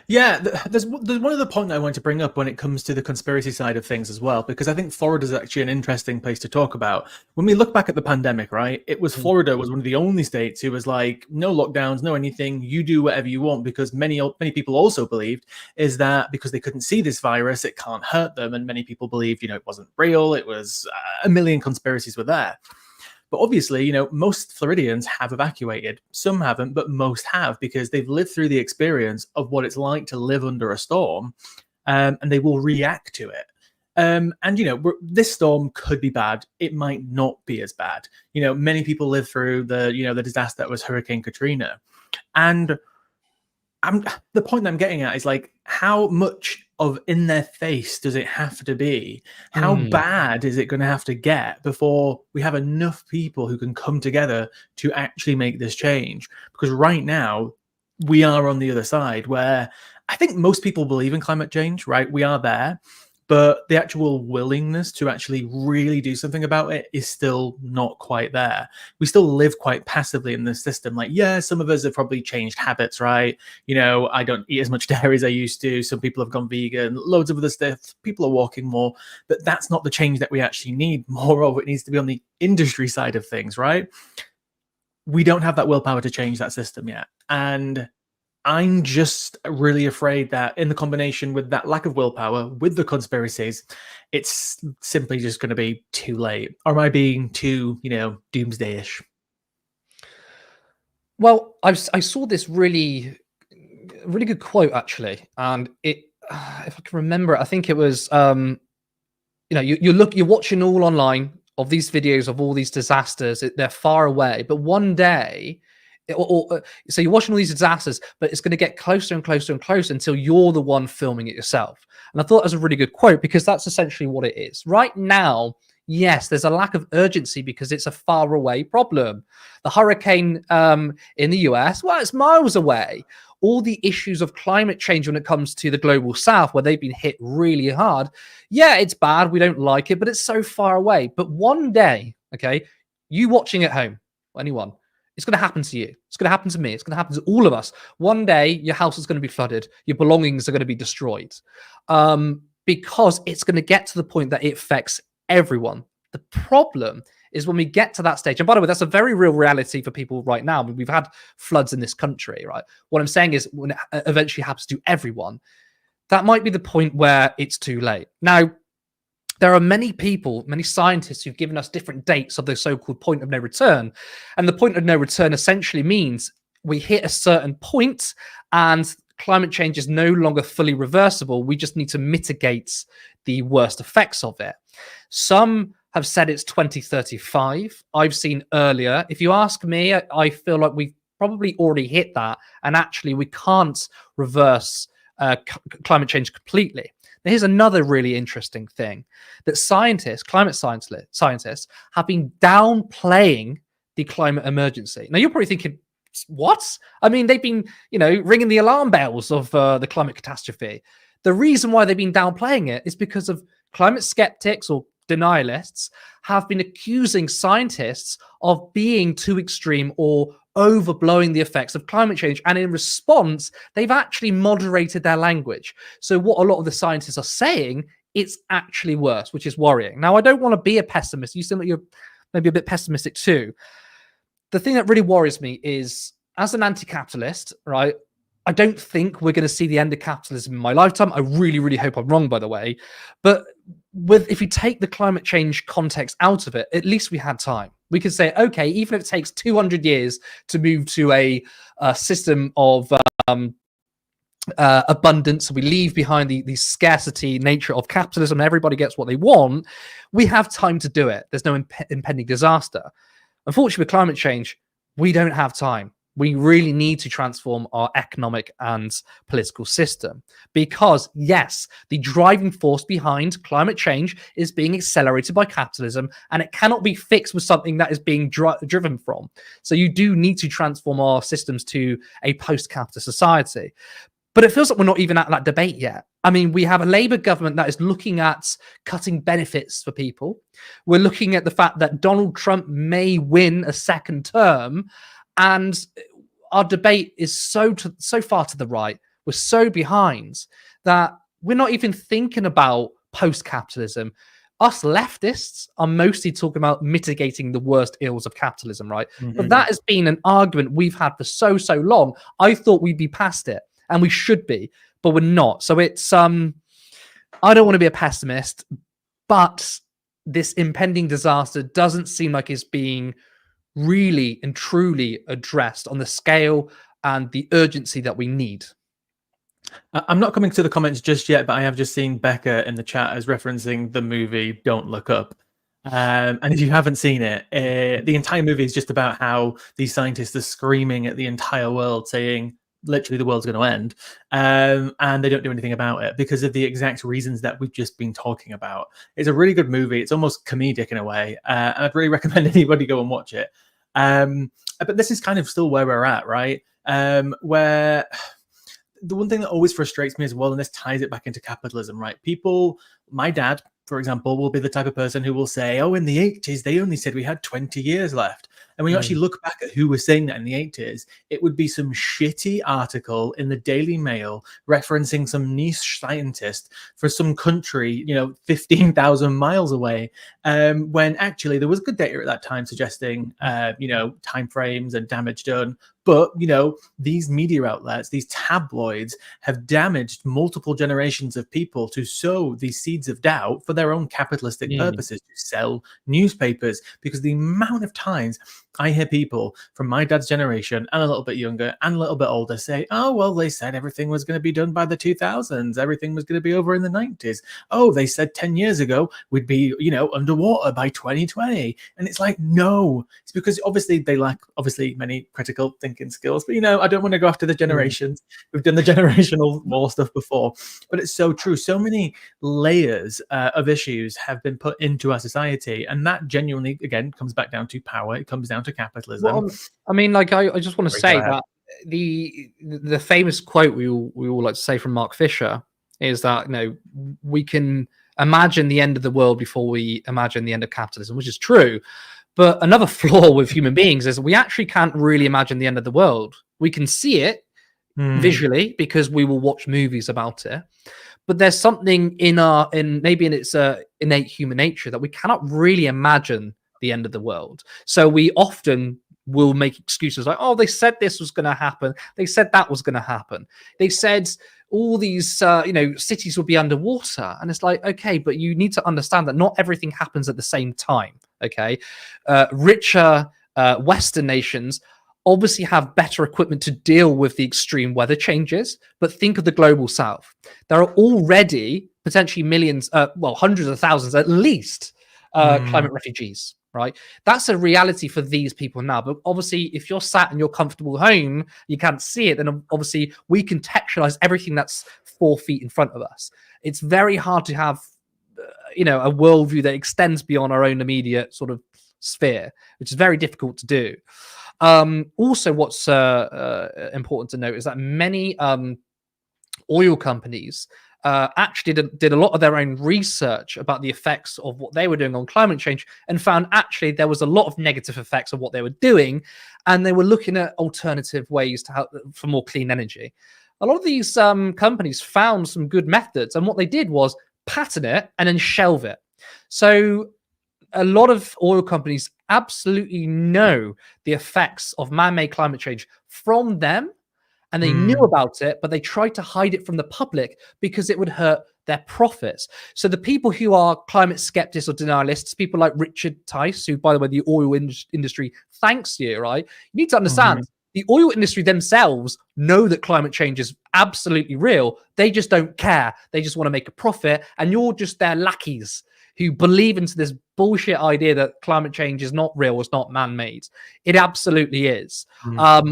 Yeah, there's one other point I want to bring up when it comes to the conspiracy side of things as well, because I think Florida is actually an interesting place to talk about. When we look back at the pandemic, right, it was Florida was one of the only states who was like, no lockdowns, no anything, you do whatever you want, because many people also believed is that because they couldn't see this virus, it can't hurt them, and many people believed, it wasn't real, it was a million conspiracies were there. But obviously, most Floridians have evacuated. Some haven't, but most have, because they've lived through the experience of what it's like to live under a storm, and they will react to it. And this storm could be bad. It might not be as bad. Many people live through the disaster that was Hurricane Katrina, and the point that I'm getting at is like, how much of in their face does it have to be? How bad is it going to have to get before we have enough people who can come together to actually make this change? Because right now we are on the other side, where I think most people believe in climate change, right? We are there, but the actual willingness to actually really do something about it is still not quite there. We still live quite passively in this system. Like, yeah, some of us have probably changed habits, right? I don't eat as much dairy as I used to. Some people have gone vegan, loads of other stuff. People are walking more, but that's not the change that we actually need. More of it needs to be on the industry side of things, right? We don't have that willpower to change that system yet. And I'm just really afraid that in the combination with that lack of willpower, with the conspiracies, it's simply just going to be too late. Or am I being too, doomsday-ish? Well, I saw this really good quote, actually, and it, if I can remember it, I think it was, you're watching all online of these videos of all these disasters. They're far away, but one day, so you're watching all these disasters, but it's going to get closer and closer and closer until you're the one filming it yourself. And I thought that was a really good quote, because that's essentially what it is. Right now, yes, there's a lack of urgency because it's a far away problem. The hurricane in the US, well, it's miles away. All the issues of climate change when it comes to the global south, where they've been hit really hard. Yeah, it's bad. We don't like it, but it's so far away. But one day, okay, you watching at home, anyone, it's going to happen to you. It's going to happen to me. It's going to happen to all of us. One day, your house is going to be flooded. Your belongings are going to be destroyed, because it's going to get to the point that it affects everyone. The problem is when we get to that stage, and by the way, that's a very real reality for people right now. I mean, we've had floods in this country, right? What I'm saying is, when it eventually happens to everyone, that might be the point where it's too late. Now, there are many people, many scientists who've given us different dates of the so-called point of no return. And the point of no return essentially means we hit a certain point and climate change is no longer fully reversible. We just need to mitigate the worst effects of it. Some have said it's 2035. I've seen earlier. If you ask me, I feel like we've probably already hit that. And actually, we can't reverse climate change completely. Now, here's another really interesting thing, that climate scientists have been downplaying the climate emergency. Now, you're probably thinking, what? I mean, they've been, ringing the alarm bells of the climate catastrophe. The reason why they've been downplaying it is because of climate skeptics or denialists have been accusing scientists of being too extreme or overblowing the effects of climate change. And in response, they've actually moderated their language. So what a lot of the scientists are saying, it's actually worse, which is worrying. Now, I don't want to be a pessimist. You seem like you're maybe a bit pessimistic too. The thing that really worries me is, as an anti-capitalist, right, I don't think we're going to see the end of capitalism in my lifetime. I really, really hope I'm wrong, by the way. But if you take the climate change context out of it, at least we had time. We could say, okay, even if it takes 200 years to move to a system of abundance, we leave behind the scarcity nature of capitalism, and everybody gets what they want, we have time to do it. There's no impending disaster. Unfortunately, with climate change, we don't have time. We really need to transform our economic and political system, because, yes, the driving force behind climate change is being accelerated by capitalism, and it cannot be fixed with something that is being driven from. So you do need to transform our systems to a post-capitalist society. But it feels like we're not even at that debate yet. I mean, we have a Labour government that is looking at cutting benefits for people. We're looking at the fact that Donald Trump may win a second term, and our debate is so far to the right. We're so behind that we're not even thinking about post-capitalism. Us leftists are mostly talking about mitigating the worst ills of capitalism, right? Mm-hmm. But that has been an argument we've had for so long. I thought we'd be past it, and we should be, but we're not. So it's, I don't want to be a pessimist, but this impending disaster doesn't seem like it's being really and truly addressed on the scale and the urgency that we need. I'm not coming to the comments just yet, but I have just seen Becca in the chat as referencing the movie Don't Look Up. And if you haven't seen it, the entire movie is just about how these scientists are screaming at the entire world, saying literally the world's going to end, and they don't do anything about it because of the exact reasons that we've just been talking about. It's a really good movie. It's almost comedic in a way, and I'd really recommend anybody go and watch it. But this is kind of still where we're at, right? Where the one thing that always frustrates me as well, and this ties it back into capitalism, right? People, my dad, for example, will be the type of person who will say, oh, in the 80s, they only said we had 20 years left. And when you actually look back at who was saying that in the 80s, it would be some shitty article in the Daily Mail referencing some niche scientist for some country, 15,000 miles away, when actually there was good data at that time suggesting, timeframes and damage done. But, these media outlets, these tabloids have damaged multiple generations of people to sow these seeds of doubt for their own capitalistic purposes, to sell newspapers. Because the amount of times I hear people from my dad's generation and a little bit younger and a little bit older say, oh, well, they said everything was going to be done by the 2000s. Everything was going to be over in the 90s. Oh, they said 10 years ago we'd be, underwater by 2020. And it's like, no, it's because obviously they lack many critical thinking skills. But, I don't want to go after the generations. We've done the generational war stuff before. But it's so true. So many layers of issues have been put into our society. And that genuinely, again, comes back down to power. It comes down to capitalism. Well, I mean, I just want to say that the famous quote we all like to say from Mark Fisher is that we can imagine the end of the world before we imagine the end of capitalism, which is true. But another flaw with human beings is we actually can't really imagine the end of the world. We can see it visually because we will watch movies about it. But there's something in its innate human nature that we cannot really imagine the end of the world. So we often will make excuses like, oh, they said this was going to happen. They said that was going to happen. They said all these, cities will be underwater. And it's like, okay, but you need to understand that not everything happens at the same time. Okay. Richer Western nations obviously have better equipment to deal with the extreme weather changes, but think of the global south. There are already potentially millions, hundreds of thousands at least, climate refugees, right? That's a reality for these people now. But obviously, if you're sat in your comfortable home, you can't see it, then obviously we contextualize everything that's 4 feet in front of us. It's very hard to have, a worldview that extends beyond our own immediate sort of sphere, which is very difficult to do. Also, what's important to note is that many oil companies actually did a lot of their own research about the effects of what they were doing on climate change and found actually there was a lot of negative effects of what they were doing, and they were looking at alternative ways to help for more clean energy. A lot of these companies found some good methods, and what they did was patent it and then shelve it. So a lot of oil companies absolutely know the effects of man-made climate change from them, and they knew about it, but they tried to hide it from the public because it would hurt their profits. So the people who are climate skeptics or denialists, people like Richard Tice, who, by the way, the oil industry thanks you, right? You need to understand the oil industry themselves know that climate change is absolutely real. They just don't care. They just want to make a profit, and you're just their lackeys who believe into this bullshit idea that climate change is not real, it's not man-made. It absolutely is,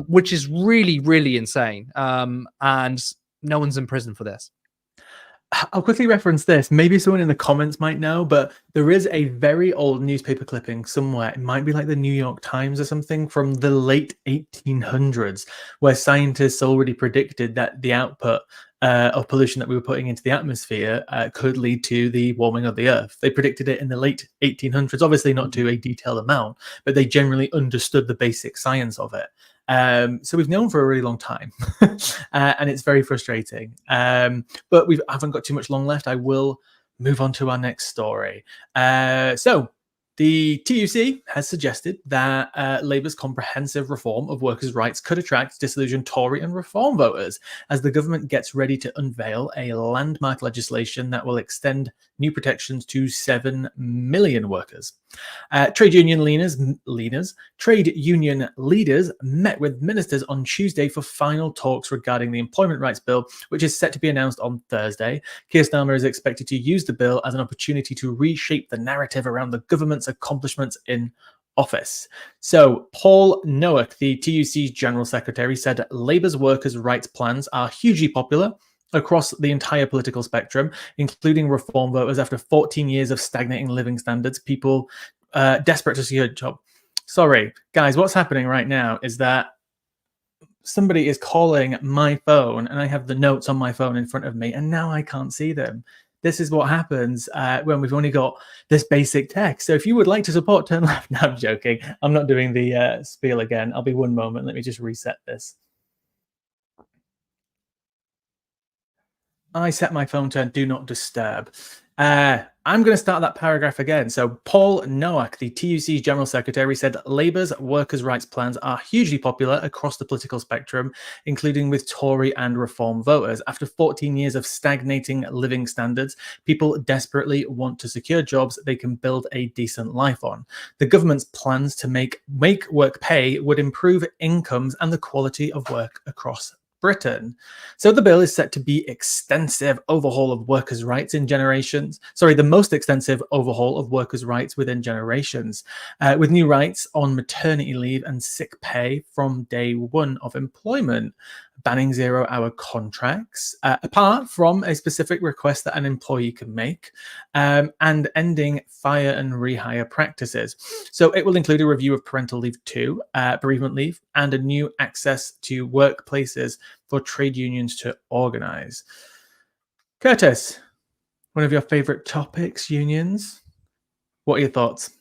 which is really, really insane. And no one's in prison for this. I'll quickly reference this. Maybe someone in the comments might know, but there is a very old newspaper clipping somewhere. It might be like the New York Times or something from the late 1800s, where scientists already predicted that the output of pollution that we were putting into the atmosphere could lead to the warming of the Earth. They predicted it in the late 1800s, obviously not to a detailed amount, but they generally understood the basic science of it. So we've known for a really long time, and it's very frustrating. But we haven't got too much long left. I will move on to our next story. So the TUC has suggested that Labour's comprehensive reform of workers' rights could attract disillusioned Tory and Reform voters as the government gets ready to unveil a landmark legislation that will extend new protections to 7 million workers. Trade union leaders met with ministers on Tuesday for final talks regarding the employment rights bill, which is set to be announced on Thursday. Keir Starmer is expected to use the bill as an opportunity to reshape the narrative around the government's accomplishments in office. So Paul Nowak, the TUC's General Secretary, said Labour's workers' rights plans are hugely popular across the entire political spectrum, including reform voters after 14 years of stagnating living standards, people desperate to secure a job. Sorry, guys, what's happening right now is that somebody is calling my phone and I have the notes on my phone in front of me and now I can't see them. This is what happens when we've only got this basic text. So if you would like to support Turn Left, no, I'm joking. I'm not doing the spiel again. I'll be one moment. Let me just reset this. I set my phone to do not disturb. I'm going to start that paragraph again. So Paul Nowak, the TUC's General Secretary, said Labour's workers' rights plans are hugely popular across the political spectrum, including with Tory and Reform voters. After 14 years of stagnating living standards, people desperately want to secure jobs they can build a decent life on. The government's plans to make work pay would improve incomes and the quality of work across Britain. So the bill is set to be extensive overhaul of workers' rights in generations. Sorry, the most extensive overhaul of workers' rights within generations, with new rights on maternity leave and sick pay from day one of employment, banning zero-hour contracts, apart from a specific request that an employee can make, and ending fire and rehire practices. So it will include a review of parental leave too, bereavement leave, and a new access to workplaces for trade unions to organize. Curtis, one of your favorite topics, unions. What are your thoughts?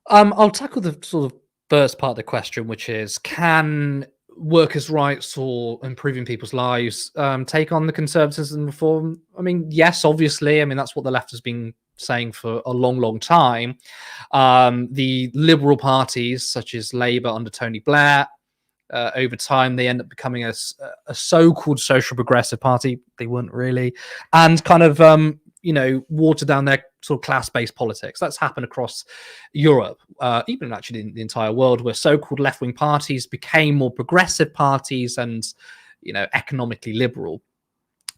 I'll tackle the sort of first part of the question, which is, can workers' rights or improving people's lives take on the conservatism and reform? I mean, yes, obviously. I mean, that's what the left has been saying for a long, long time. The liberal parties, such as Labour under Tony Blair, over time, they end up becoming a so-called social progressive party. They weren't really. And kind of, water down their sort of class-based politics. That's happened across Europe, even actually in the entire world, where so-called left-wing parties became more progressive parties and, economically liberal.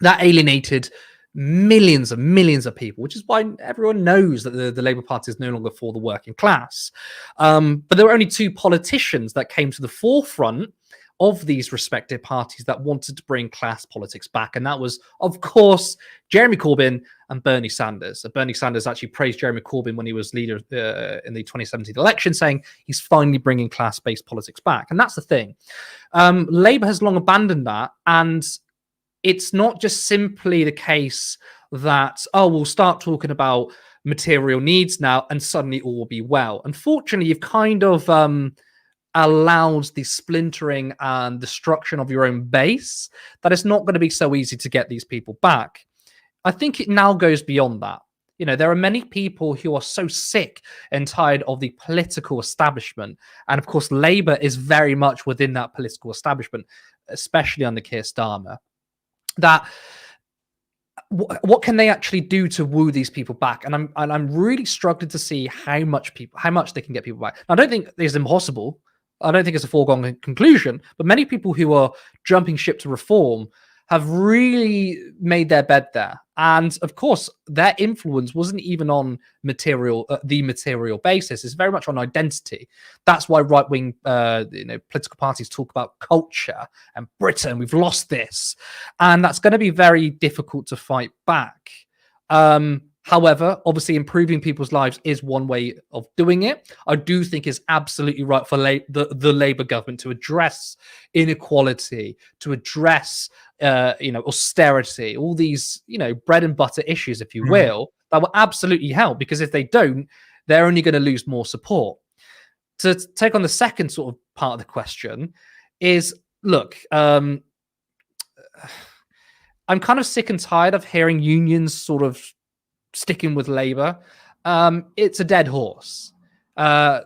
That alienated millions and millions of people, which is why everyone knows that the Labour Party is no longer for the working class. But there were only two politicians that came to the forefront of these respective parties that wanted to bring class politics back. And that was, of course, Jeremy Corbyn and Bernie Sanders. Bernie Sanders actually praised Jeremy Corbyn when he was leader in the 2017 election, saying he's finally bringing class-based politics back. And that's the thing. Labour has long abandoned that. And it's not just simply the case that, we'll start talking about material needs now and suddenly all will be well. Unfortunately, you've kind of allowed the splintering and destruction of your own base that it's not going to be so easy to get these people back. I think it now goes beyond that. There are many people who are so sick and tired of the political establishment. And of course, Labour is very much within that political establishment, especially under Keir Starmer. That what can they actually do to woo these people back? And I'm really struggling to see how much they can get people back. Now, I don't think it's impossible. I don't think it's a foregone conclusion, but many people who are jumping ship to reform have really made their bed there. And of course, their influence wasn't even on the material basis. It's very much on identity. That's why right-wing political parties talk about culture and Britain. We've lost this. And that's going to be very difficult to fight back. However, obviously, improving people's lives is one way of doing it. I do think it's absolutely right for the Labour government to address inequality, to address austerity, all these bread and butter issues, if you will, that will absolutely help. Because if they don't, they're only going to lose more support. To take on the second sort of part of the question is, look, I'm kind of sick and tired of hearing unions sort of sticking with Labour. It's a dead horse. The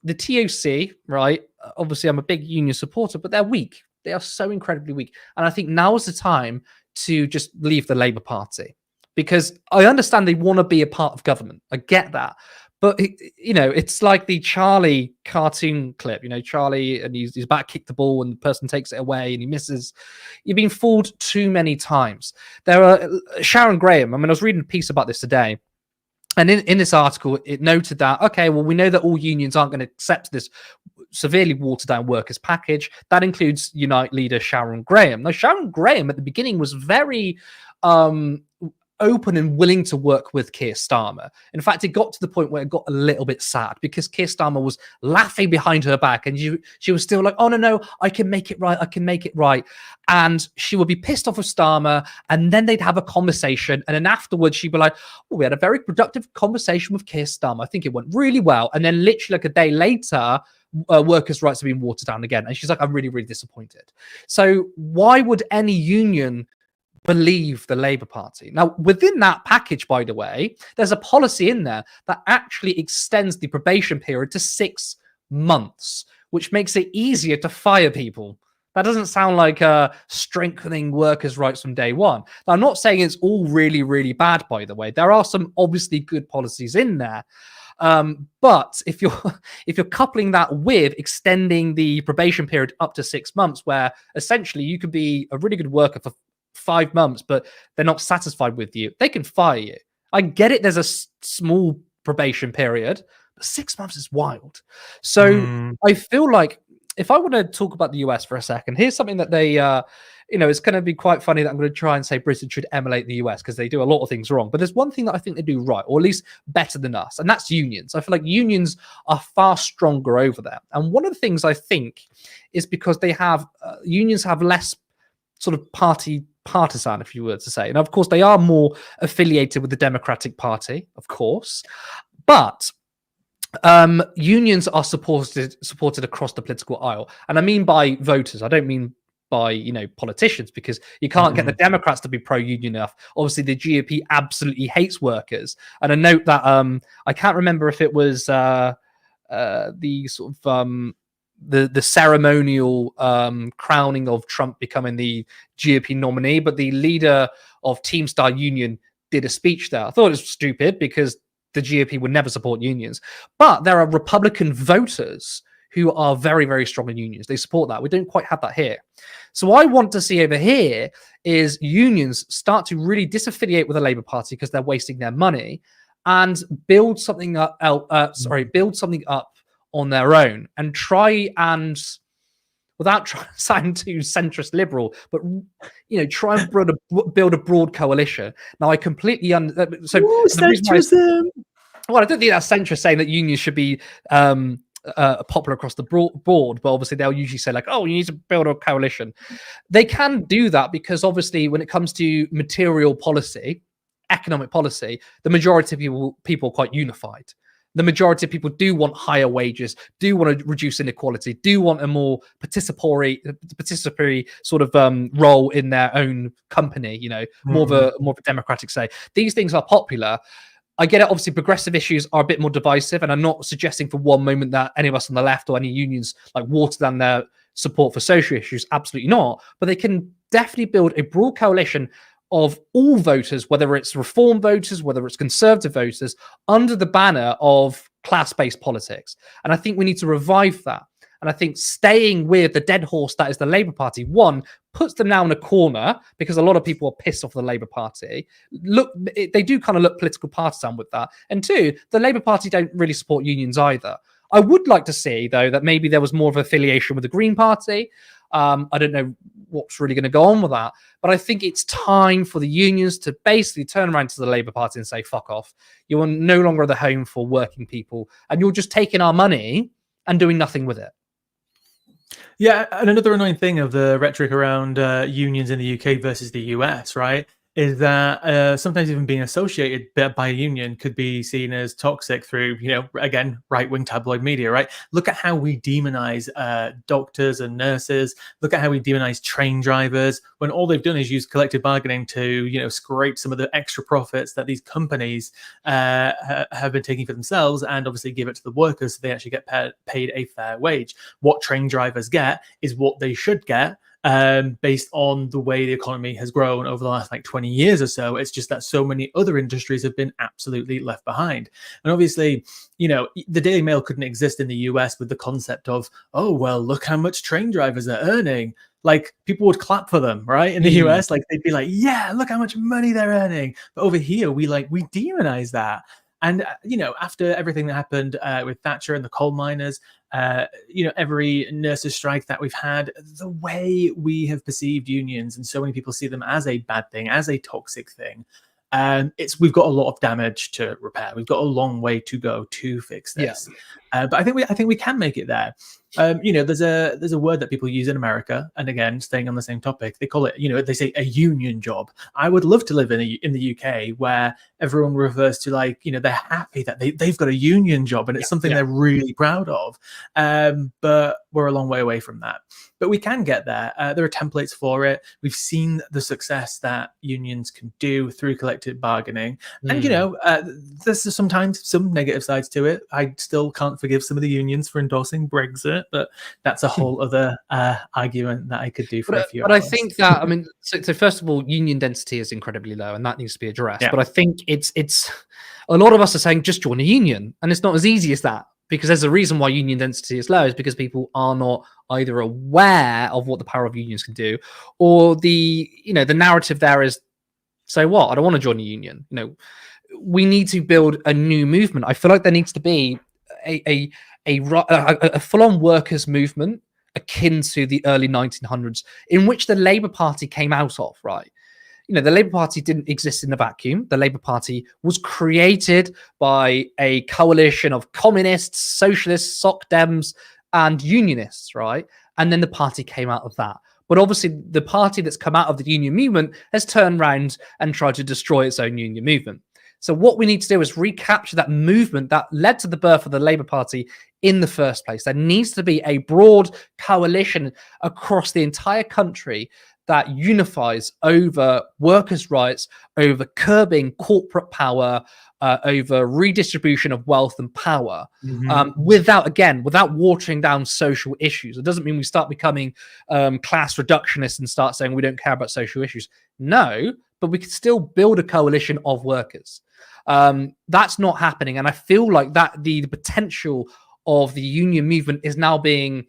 TOC, right? Obviously, I'm a big union supporter, but they're weak. They are so incredibly weak. And I think now is the time to just leave the Labour Party, because I understand they want to be a part of government. I get that. But it's like the Charlie cartoon clip. Charlie, and he's about to kick the ball, and the person takes it away, and he misses. You've been fooled too many times. There are Sharon Graham. I was reading a piece about this today, and in this article, it noted that okay, well, we know that all unions aren't going to accept this severely watered down workers' package. That includes Unite leader Sharon Graham. Now, Sharon Graham at the beginning was very open and willing to work with Keir Starmer. In fact, it got to the point where it got a little bit sad because Keir Starmer was laughing behind her back, and she was still like, oh, no, I can make it right. I can make it right. And she would be pissed off with Starmer, and then they'd have a conversation. And then afterwards, she'd be like, oh, we had a very productive conversation with Keir Starmer. I think it went really well. And then literally like a day later, workers' rights have been watered down again. And she's like, I'm really, really disappointed. So why would any union believe the Labour Party? Now, within that package, by the way, there's a policy in there that actually extends the probation period to 6 months, which makes it easier to fire people. That doesn't sound like strengthening workers' rights from day one. Now, I'm not saying it's all really, really bad, by the way. There are some obviously good policies in there. But if you're coupling that with extending the probation period up to 6 months, where essentially you could be a really good worker for 5 months, but they're not satisfied with you, they can fire you. I get it. There's a small probation period, but 6 months is wild. So I feel like if I want to talk about the US for a second, here's something that they, it's going to be quite funny that I'm going to try and say Britain should emulate the US because they do a lot of things wrong. But there's one thing that I think they do right, or at least better than us, and that's unions. I feel like unions are far stronger over there. And one of the things I think is because they have, unions have less sort of partisan, if you were to say. And of course, they are more affiliated with the Democratic Party, of course. But unions are supported across the political aisle. And I mean by voters. I don't mean by, politicians, because you can't get the Democrats to be pro-union enough. Obviously, the GOP absolutely hates workers. And I note that I can't remember if it was the sort of the ceremonial crowning of Trump becoming the GOP nominee, but the leader of Teamstar Union did a speech there. I thought it was stupid because the GOP would never support unions. But there are Republican voters who are very, very strong in unions. They support that. We don't quite have that here. So what I want to see over here is unions start to really disaffiliate with the Labour Party because they're wasting their money and build something up on their own and try and, without trying to sound too centrist liberal, but try and build a broad coalition. Now, I completely centrism. Well, I don't think that's centrist saying that unions should be popular across the board, but obviously they'll usually say like, oh, you need to build a coalition. They can do that because obviously when it comes to material policy, economic policy, the majority of people are quite unified. The majority of people do want higher wages, do want to reduce inequality, do want a more participatory sort of role in their own company, more of a democratic say. These things are popular. I get it. Obviously, progressive issues are a bit more divisive, and I'm not suggesting for one moment that any of us on the left or any unions like water down their support for social issues. Absolutely not. But they can definitely build a broad coalition of all voters, whether it's reform voters, whether it's conservative voters, under the banner of class-based politics. And I think we need to revive that. And I think staying with the dead horse that is the Labour Party, one, puts them now in a corner because a lot of people are pissed off the Labour Party. They do kind of look political partisan with that. And two, the Labour Party don't really support unions either. I would like to see, though, that maybe there was more of an affiliation with the Green Party. I don't know what's really going to go on with that. But I think it's time for the unions to basically turn around to the Labour Party and say, fuck off. You are no longer the home for working people. And you're just taking our money and doing nothing with it. Yeah, and another annoying thing of the rhetoric around unions in the UK versus the US, right, is that sometimes even being associated by a union could be seen as toxic through, again, right-wing tabloid media, right? Look at how we demonize doctors and nurses. Look at how we demonize train drivers when all they've done is use collective bargaining to, scrape some of the extra profits that these companies have been taking for themselves and obviously give it to the workers so they actually get paid a fair wage. What train drivers get is what they should get. based on the way the economy has grown over the last like 20 years or so. It's just that so many other industries have been absolutely left behind. And obviously, you know, the Daily Mail couldn't exist in the US with the concept of, oh, well, look how much train drivers are earning. Like, people would clap for them, right? In the US, like, they'd be like, yeah, look how much money they're earning. But over here, we demonize that. And, you know, after everything that happened with Thatcher and the coal miners, you know, every nurses' strike that we've had, the way we have perceived unions, and so many people see them as a bad thing, as a toxic thing. We've got a lot of damage to repair. We've got a long way to go to fix this. But I think we can make it there. You know, there's a word that people use in America, and again, staying on the same topic, they call it, you know, they say a union job. I would love to live in the UK where everyone refers to, like, you know, they're happy that they've got a union job, and it's something they're really proud of. But we're a long way away from that. But we can get there. There are templates for it. We've seen the success that unions can do through collective bargaining. And, you know, there's sometimes some negative sides to it. I still can't forgive some of the unions for endorsing Brexit, but that's a whole other argument that I could do for a few hours. I think that, I mean, so first of all, union density is incredibly low, and that needs to be addressed. But I think it's a lot of us are saying just join a union, and it's not as easy as that. Because there's a reason why union density is low, is because people are not either aware of what the power of unions can do, or the narrative there is, so what? I don't want to join a union. You know, we need to build a new movement. I feel like there needs to be a full-on workers' movement akin to the early 1900s, in which the Labour Party came out of, right? You know, the Labour Party didn't exist in a vacuum. The Labour Party was created by a coalition of communists, socialists, Soc Dems, and unionists, right? And then the party came out of that. But obviously, the party that's come out of the union movement has turned around and tried to destroy its own union movement. So what we need to do is recapture that movement that led to the birth of the Labour Party in the first place. There needs to be a broad coalition across the entire country that unifies over workers' rights, over curbing corporate power, over redistribution of wealth and power, without watering down social issues. It doesn't mean we start becoming class reductionists and start saying we don't care about social issues. No, but we can still build a coalition of workers. That's not happening. And I feel like that the potential of the union movement is now being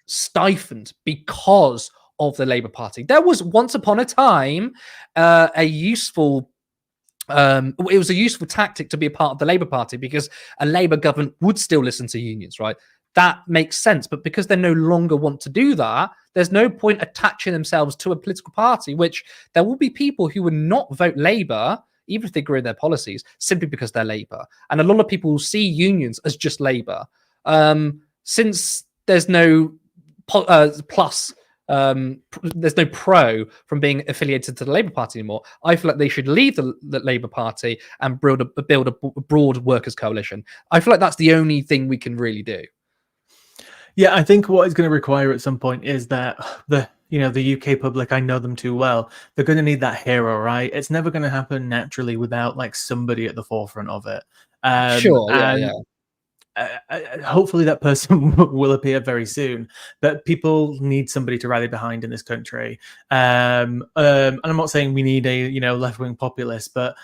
stifled because of the Labour Party. There was once upon a time it was a useful tactic to be a part of the Labour Party, because a Labour government would still listen to unions, right? That makes sense. But because they no longer want to do that, there's no point attaching themselves to a political party, which there will be people who would not vote Labour, even if they agree with their policies, simply because they're Labour. And a lot of people see unions as just Labour. Since there's no there's no pro from being affiliated to the Labour Party anymore, I feel like they should leave the Labour Party and build a broad workers' coalition. I feel like that's the only thing we can really do. Yeah, I think what it's going to require at some point is that the UK public, I know them too well, they're going to need that hero, right? It's never going to happen naturally without like somebody at the forefront of it. Hopefully that person will appear very soon, but people need somebody to rally behind in this country. And I'm not saying we need a left-wing populist, but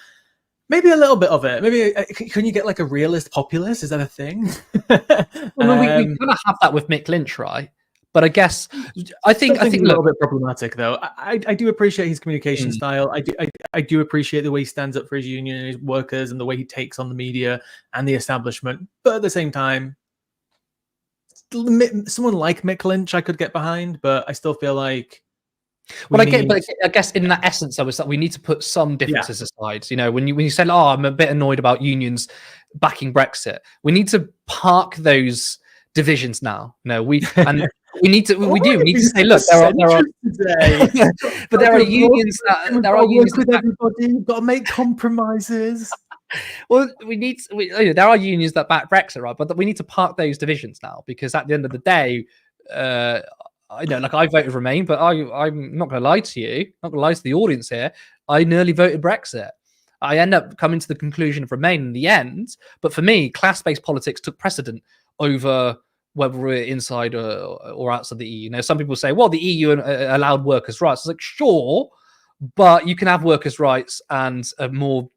maybe a little bit of it. Maybe can you get like a realist populist? Is that a thing? Well, we kind of have that with Mick Lynch, right? But I guess I think a little bit problematic though. I do appreciate his communication style. I do appreciate the way he stands up for his union and his workers, and the way he takes on the media and the establishment. But at the same time, someone like Mick Lynch I could get behind, but I still feel like. But I guess in that essence, I was that we need to put some differences aside. You know, when you say, "Oh, I'm a bit annoyed about unions backing Brexit," we need to park those divisions now. No, we need to say, look, there are but there are unions that with everybody. You've got to make compromises. Well, there are unions that back Brexit, right? But we need to park those divisions now, because at the end of the day, I voted Remain, but I'm not going to lie to you, not going to lie to the audience here. I nearly voted Brexit. I end up coming to the conclusion of Remain in the end. But for me, class-based politics took precedent over whether we're inside or outside the EU. Now, some people say, well, the EU allowed workers' rights. It's like, sure, but you can have workers' rights and a more,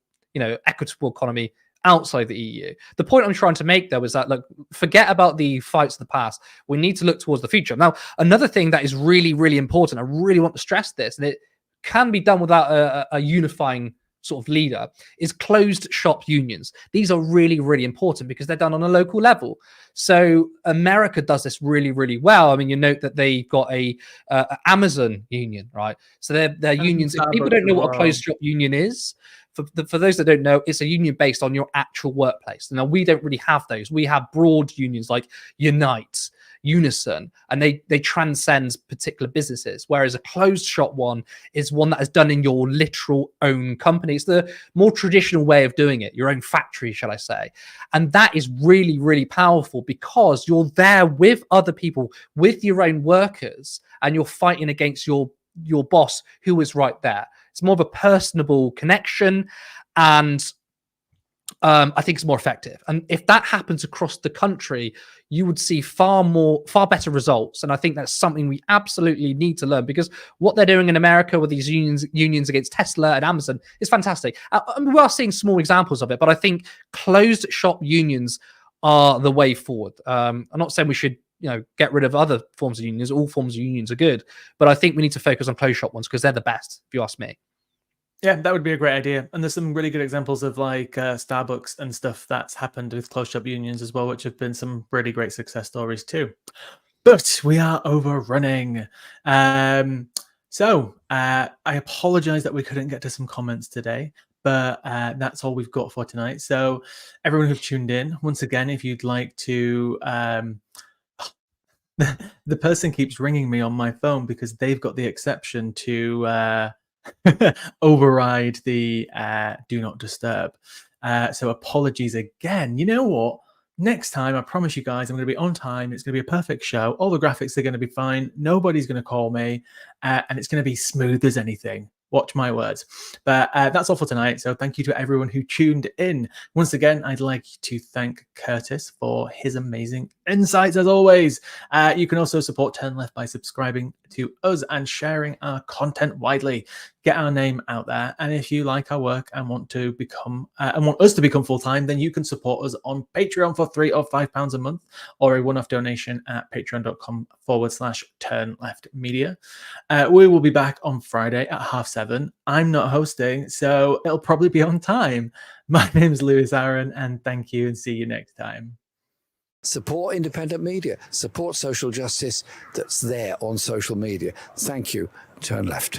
equitable economy outside the EU. The point I'm trying to make, though, is that, look, forget about the fights of the past. We need to look towards the future. Now, another thing that is really, really important, I really want to stress this, and it can be done without a unifying sort of leader, is closed shop unions. These are really, really important because they're done on a local level. So America does this really, really well. I mean, you note that they got a Amazon union, right? So their unions. If people don't know what a closed shop union is, for those that don't know, it's a union based on your actual workplace. Now, we don't really have those. We have broad unions like Unite, Unison, and they transcend particular businesses, whereas a closed shop one is one that is done in your literal own company. It's the more traditional way of doing it, your own factory, shall I say. And that is really, really powerful because you're there with other people, with your own workers, and you're fighting against your boss who is right there. It's more of a personable connection, and I think it's more effective. And if that happens across the country, you would see far better results. And I think that's something we absolutely need to learn, because what they're doing in America with these unions against Tesla and Amazon is fantastic. We are seeing small examples of it, but I think closed shop unions are the way forward. I'm not saying we should get rid of other forms of unions. All forms of unions are good, but I think we need to focus on closed shop ones because they're the best, if you ask me. Yeah, that would be a great idea. And there's some really good examples of like Starbucks and stuff that's happened with closed shop unions as well, which have been some really great success stories too. But we are overrunning. So I apologize that we couldn't get to some comments today, but that's all we've got for tonight. So everyone who's tuned in, once again, if you'd like to... the person keeps ringing me on my phone because they've got the exception to override the do not disturb. So apologies again. You know what? Next time, I promise you guys, I'm going to be on time. It's going to be a perfect show. All the graphics are going to be fine. Nobody's going to call me. And it's going to be smooth as anything. Watch my words. But that's all for tonight. So thank you to everyone who tuned in. Once again, I'd like to thank Curtis for his amazing insights as always. You can also support Turn Left by subscribing to us and sharing our content widely. Get our name out there. And if you like our work and want to become want us to become full-time, then you can support us on Patreon for £3 or £5 a month, or a one-off donation at patreon.com/turnleftmedia. We will be back on Friday at 7:30. I'm not hosting, so it'll probably be on time. My name is Lewis Aaron, and thank you, and see you next time. Support independent media. Support social justice that's there on social media. Thank you. Turn Left.